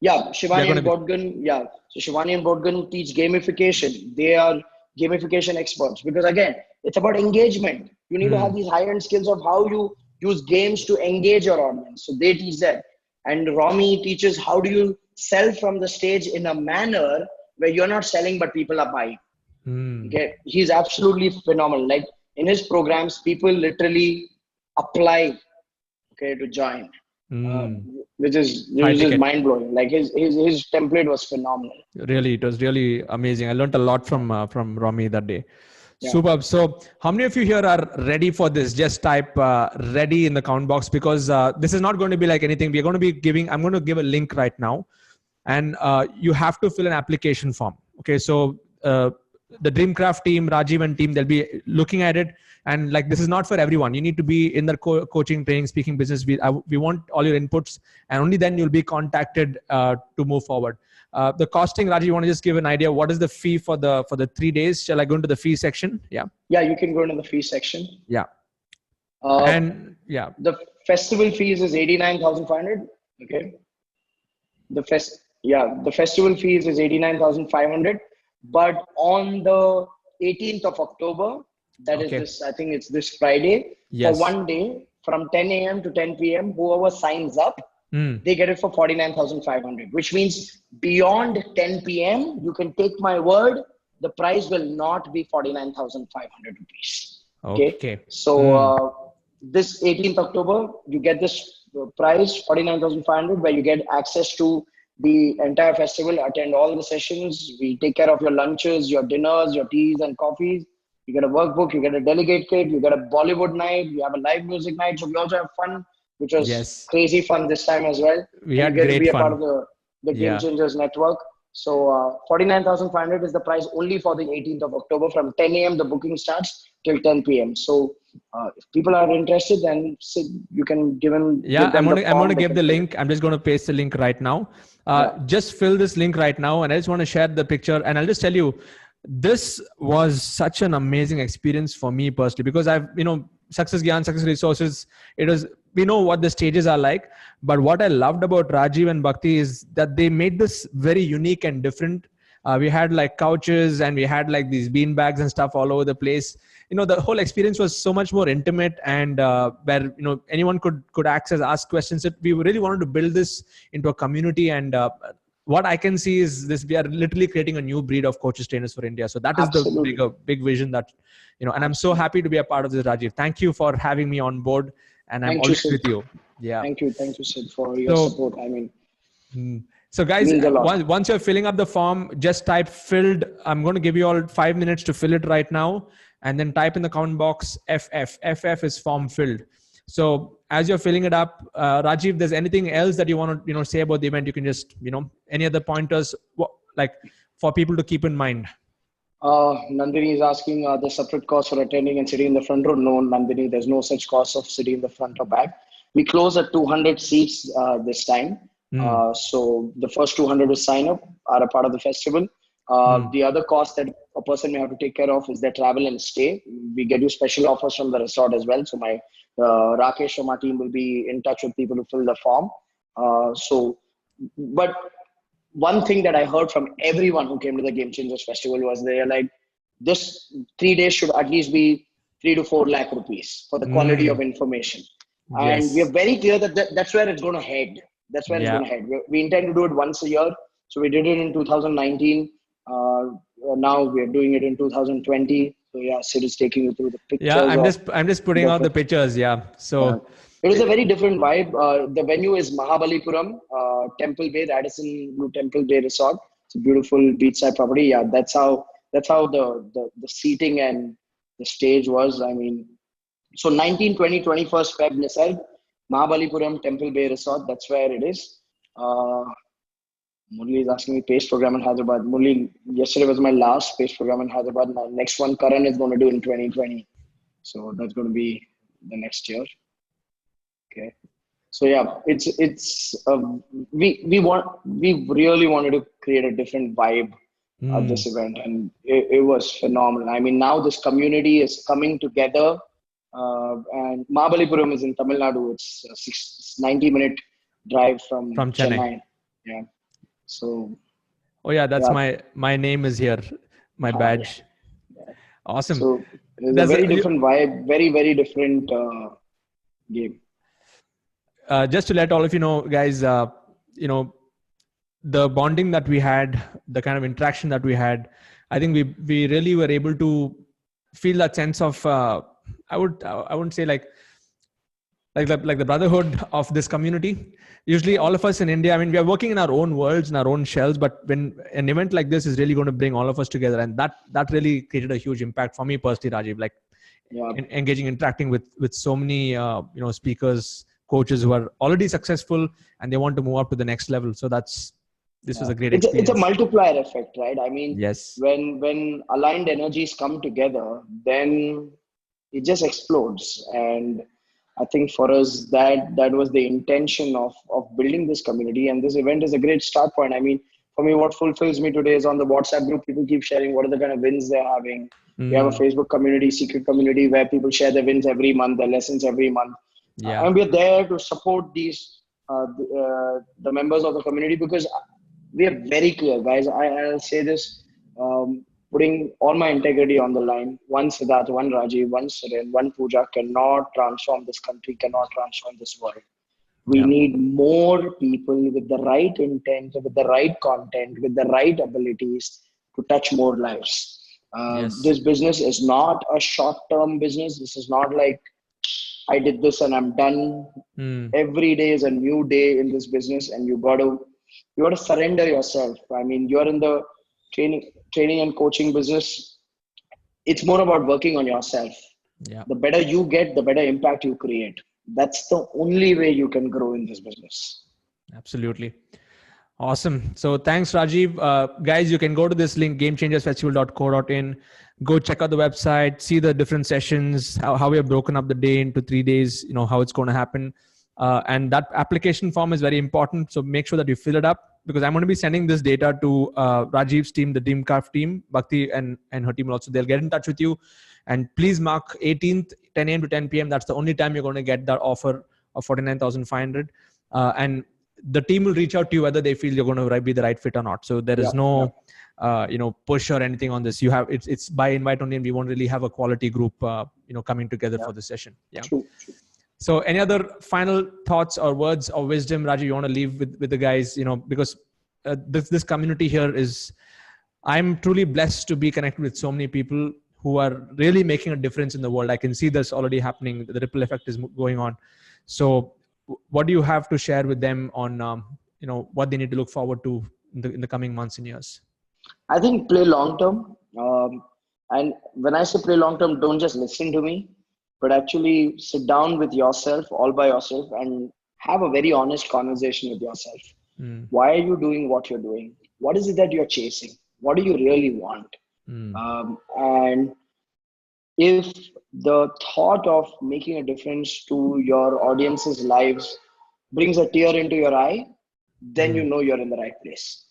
Yeah, Shivani and Bodgan. Yeah. So Shivani and Bodgan teach gamification. They are gamification experts because again, it's about engagement. You need to have these high-end skills of how you use games to engage your audience. So they teach that. And Romy teaches how do you sell from the stage in a manner where you're not selling, but people are buying. Okay. He's absolutely phenomenal. Like in his programs, people literally apply, okay, to join, which is mind blowing. Like his template was phenomenal. Really, it was really amazing. I learned a lot from Romy that day. Yeah. Superb. So how many of you here are ready for this? Just type ready in the comment box because this is not going to be like anything. We're going to be I'm going to give a link right now and you have to fill an application form. Okay. So the Dreamcraft team, Rajiv and team, they'll be looking at it. And like, this is not for everyone. You need to be in the coaching, training, speaking business. We want all your inputs and only then you'll be contacted to move forward. The costing, Rajiv, you want to just give an idea? What is the fee for the 3 days? Shall I go into the fee section? Yeah. Yeah, you can go into the fee section. Yeah. The festival fees is 89,500. Okay. The festival fees is 89,500. But on the 18th of October, that is this, I think it's this Friday, for 1 day from 10 a.m. to 10 p.m., whoever signs up, they get it for 49,500, which means beyond 10 p.m., you can take my word, the price will not be 49,500 rupees. Okay. So this 18th October, you get this price, 49,500, where you get access to the entire festival, attend all the sessions. We take care of your lunches, your dinners, your teas and coffees. You get a workbook, you get a delegate kit, you get a Bollywood night, you have a live music night. So we also have fun, which was crazy fun this time as well. We had great fun. You get to be a part of the Game Changers network. So 49,500 is the price only for the 18th of October. From 10 a.m. the booking starts till 10 p.m. So if people are interested, then you can give them. Yeah, I'm going to give the link. I'm just going to paste the link right now. Just fill this link right now, and I just want to share the picture. And I'll just tell you, this was such an amazing experience for me personally because Success Gyan, Success Resources. We know what the stages are like, but what I loved about Rajiv and Bhakti is that they made this very unique and different. We had like couches and we had like these bean bags and stuff all over the place. The whole experience was so much more intimate, and where anyone could access, ask questions. We really wanted to build this into a community, and what I can see is this: we are literally creating a new breed of coaches, trainers for India. So that is Absolutely. the big vision that, and I'm so happy to be a part of this, Rajiv. Thank you for having me on board, and I'm always with you. Yeah. Thank you, Sid, for your support. I mean, so guys, once you're filling up the form, just type filled. I'm going to give you all 5 minutes to fill it right now, and then type in the comment box FF. FF is form filled. So as you're filling it up, Rajiv, there's anything else that you want to say about the event? You can just any other pointers like for people to keep in mind. Nandini is asking, are there separate costs for attending and sitting in the front row? No, Nandini, there's no such cost of sitting in the front or back. We close at 200 seats this time. So the first 200 who sign up are a part of the festival. The other cost that a person may have to take care of is their travel and stay. We get you special offers from the resort as well. So my Rakesh from our team will be in touch with people to fill the form. But one thing that I heard from everyone who came to the Game Changers Festival was they're like, this 3 days should at least be 3 to 4 lakh rupees for the quality of information. And we are very clear that that's where it's going to head. That's where it's going to head. We intend to do it once a year. So we did it in 2019. Now we're doing it in 2020. So yeah, Sid is taking you through the pictures. Yeah, I'm just putting out the pictures. Yeah. So it is a very different vibe. The venue is Mahabalipuram, Temple Bay, Radisson Blue Temple Bay Resort. It's a beautiful beachside property. Yeah, that's how the seating and the stage was. I mean, so 19, 20, 21st Feb, Nisarg, Mahabalipuram, Temple Bay Resort. That's where it is. Murli is asking me PACE program in Hyderabad. Murli, yesterday was my last PACE program in Hyderabad. My next one, Karan is going to do in 2020. So that's going to be the next year. Okay. So yeah, we really wanted to create a different vibe at this event, and it was phenomenal. I mean, now this community is coming together, and Mahabalipuram is in Tamil Nadu. It's a 90-minute drive from Chennai. Yeah. So. Oh yeah, that's my name is here, my badge. Yeah. Awesome. So it's a very different vibe, very, very different game. Just to let all of you know, guys, the bonding that we had, the kind of interaction that we had, I think we really were able to feel that sense of I wouldn't say like the brotherhood of this community. Usually all of us in India, I mean, we are working in our own worlds, in our own shells, but when an event like this is really going to bring all of us together, and that really created a huge impact for me personally, Rajiv, like engaging, interacting with so many speakers, coaches who are already successful and they want to move up to the next level. So this was a great experience. It's a multiplier effect, right? I mean, yes. When aligned energies come together, then it just explodes. And I think for us, that was the intention of building this community. And this event is a great start point. I mean, for me, what fulfills me today is on the WhatsApp group, people keep sharing what are the kind of wins they're having. We have a Facebook community, secret community, where people share their wins every month, their lessons every month. And we're there to support these the members of the community, because we are very clear, guys. I'll say this, putting all my integrity on the line. One Siddharth, one Rajiv, one Suren, one Pooja cannot transform this country, cannot transform this world. We need more people with the right intent, with the right content, with the right abilities to touch more lives. This business is not a short-term business. This is not like I did this and I'm done. Every day is a new day in this business, and you got to surrender yourself. I mean, you're in the training and coaching business. It's more about working on yourself. The better you get, the better impact you create. That's the only way you can grow in this business. Absolutely. Awesome. So thanks, Rajiv. Guys, you can go to this link, gamechangersfestival.co.in. Go check out the website, see the different sessions, how we have broken up the day into 3 days, how it's going to happen. And that application form is very important. So make sure that you fill it up, because I'm going to be sending this data to Rajiv's team, the Dreamcraft team, Bhakti and her team also. They'll get in touch with you. And please mark 18th, 10 a.m. to 10 p.m. That's the only time you're going to get that offer of 49,500. And the team will reach out to you whether they feel you're going to be the right fit or not. So there is no push or anything on this. You have it's by invite only, and we won't really have a quality group coming together for the session. True. So any other final thoughts or words of wisdom, Rajiv, you want to leave with the guys? Because this community here is, I'm truly blessed to be connected with so many people who are really making a difference in the world. I can see this already happening. The ripple effect is going on. So what do you have to share with them on what they need to look forward to in the coming months and years? I think play long term. And when I say play long term, don't just listen to me, but actually sit down with yourself, all by yourself, and have a very honest conversation with yourself. Why are you doing what you're doing? What is it that you're chasing? What do you really want? And if the thought of making a difference to your audience's lives brings a tear into your eye, then you know you're in the right place.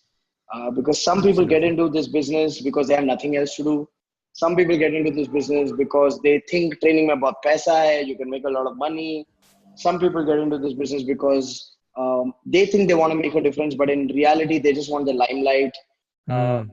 Because some people get into this business because they have nothing else to do. Some people get into this business because they think training mein bahut paisa hai, you can make a lot of money. Some people get into this business because they think they want to make a difference, but in reality, they just want the limelight.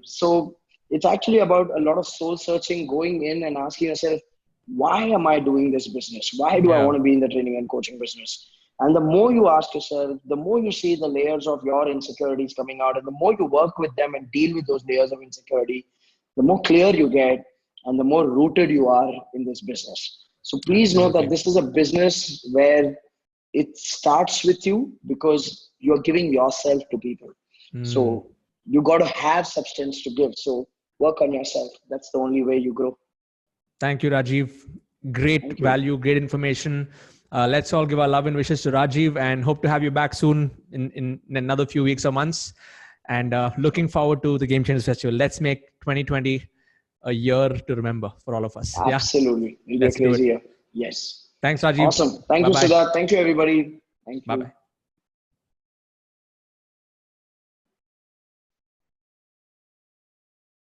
So it's actually about a lot of soul searching, going in and asking yourself, why am I doing this business? Why do I want to be in the training and coaching business? And the more you ask yourself, the more you see the layers of your insecurities coming out, and the more you work with them and deal with those layers of insecurity, the more clear you get and the more rooted you are in this business. So please know that this is a business where it starts with you because you're giving yourself to people. So you got to have substance to give. So work on yourself. That's the only way you grow. Thank you, Rajiv. Great value, great information. Let's all give our love and wishes to Rajiv, and hope to have you back soon in another few weeks or months. And looking forward to the Game Changers Festival. Let's make 2020 a year to remember for all of us. Absolutely. It'll be a crazy year. Yes. Thanks, Rajiv. Awesome. Thank you, Siddharth. Thank you, everybody. Thank you. Bye-bye.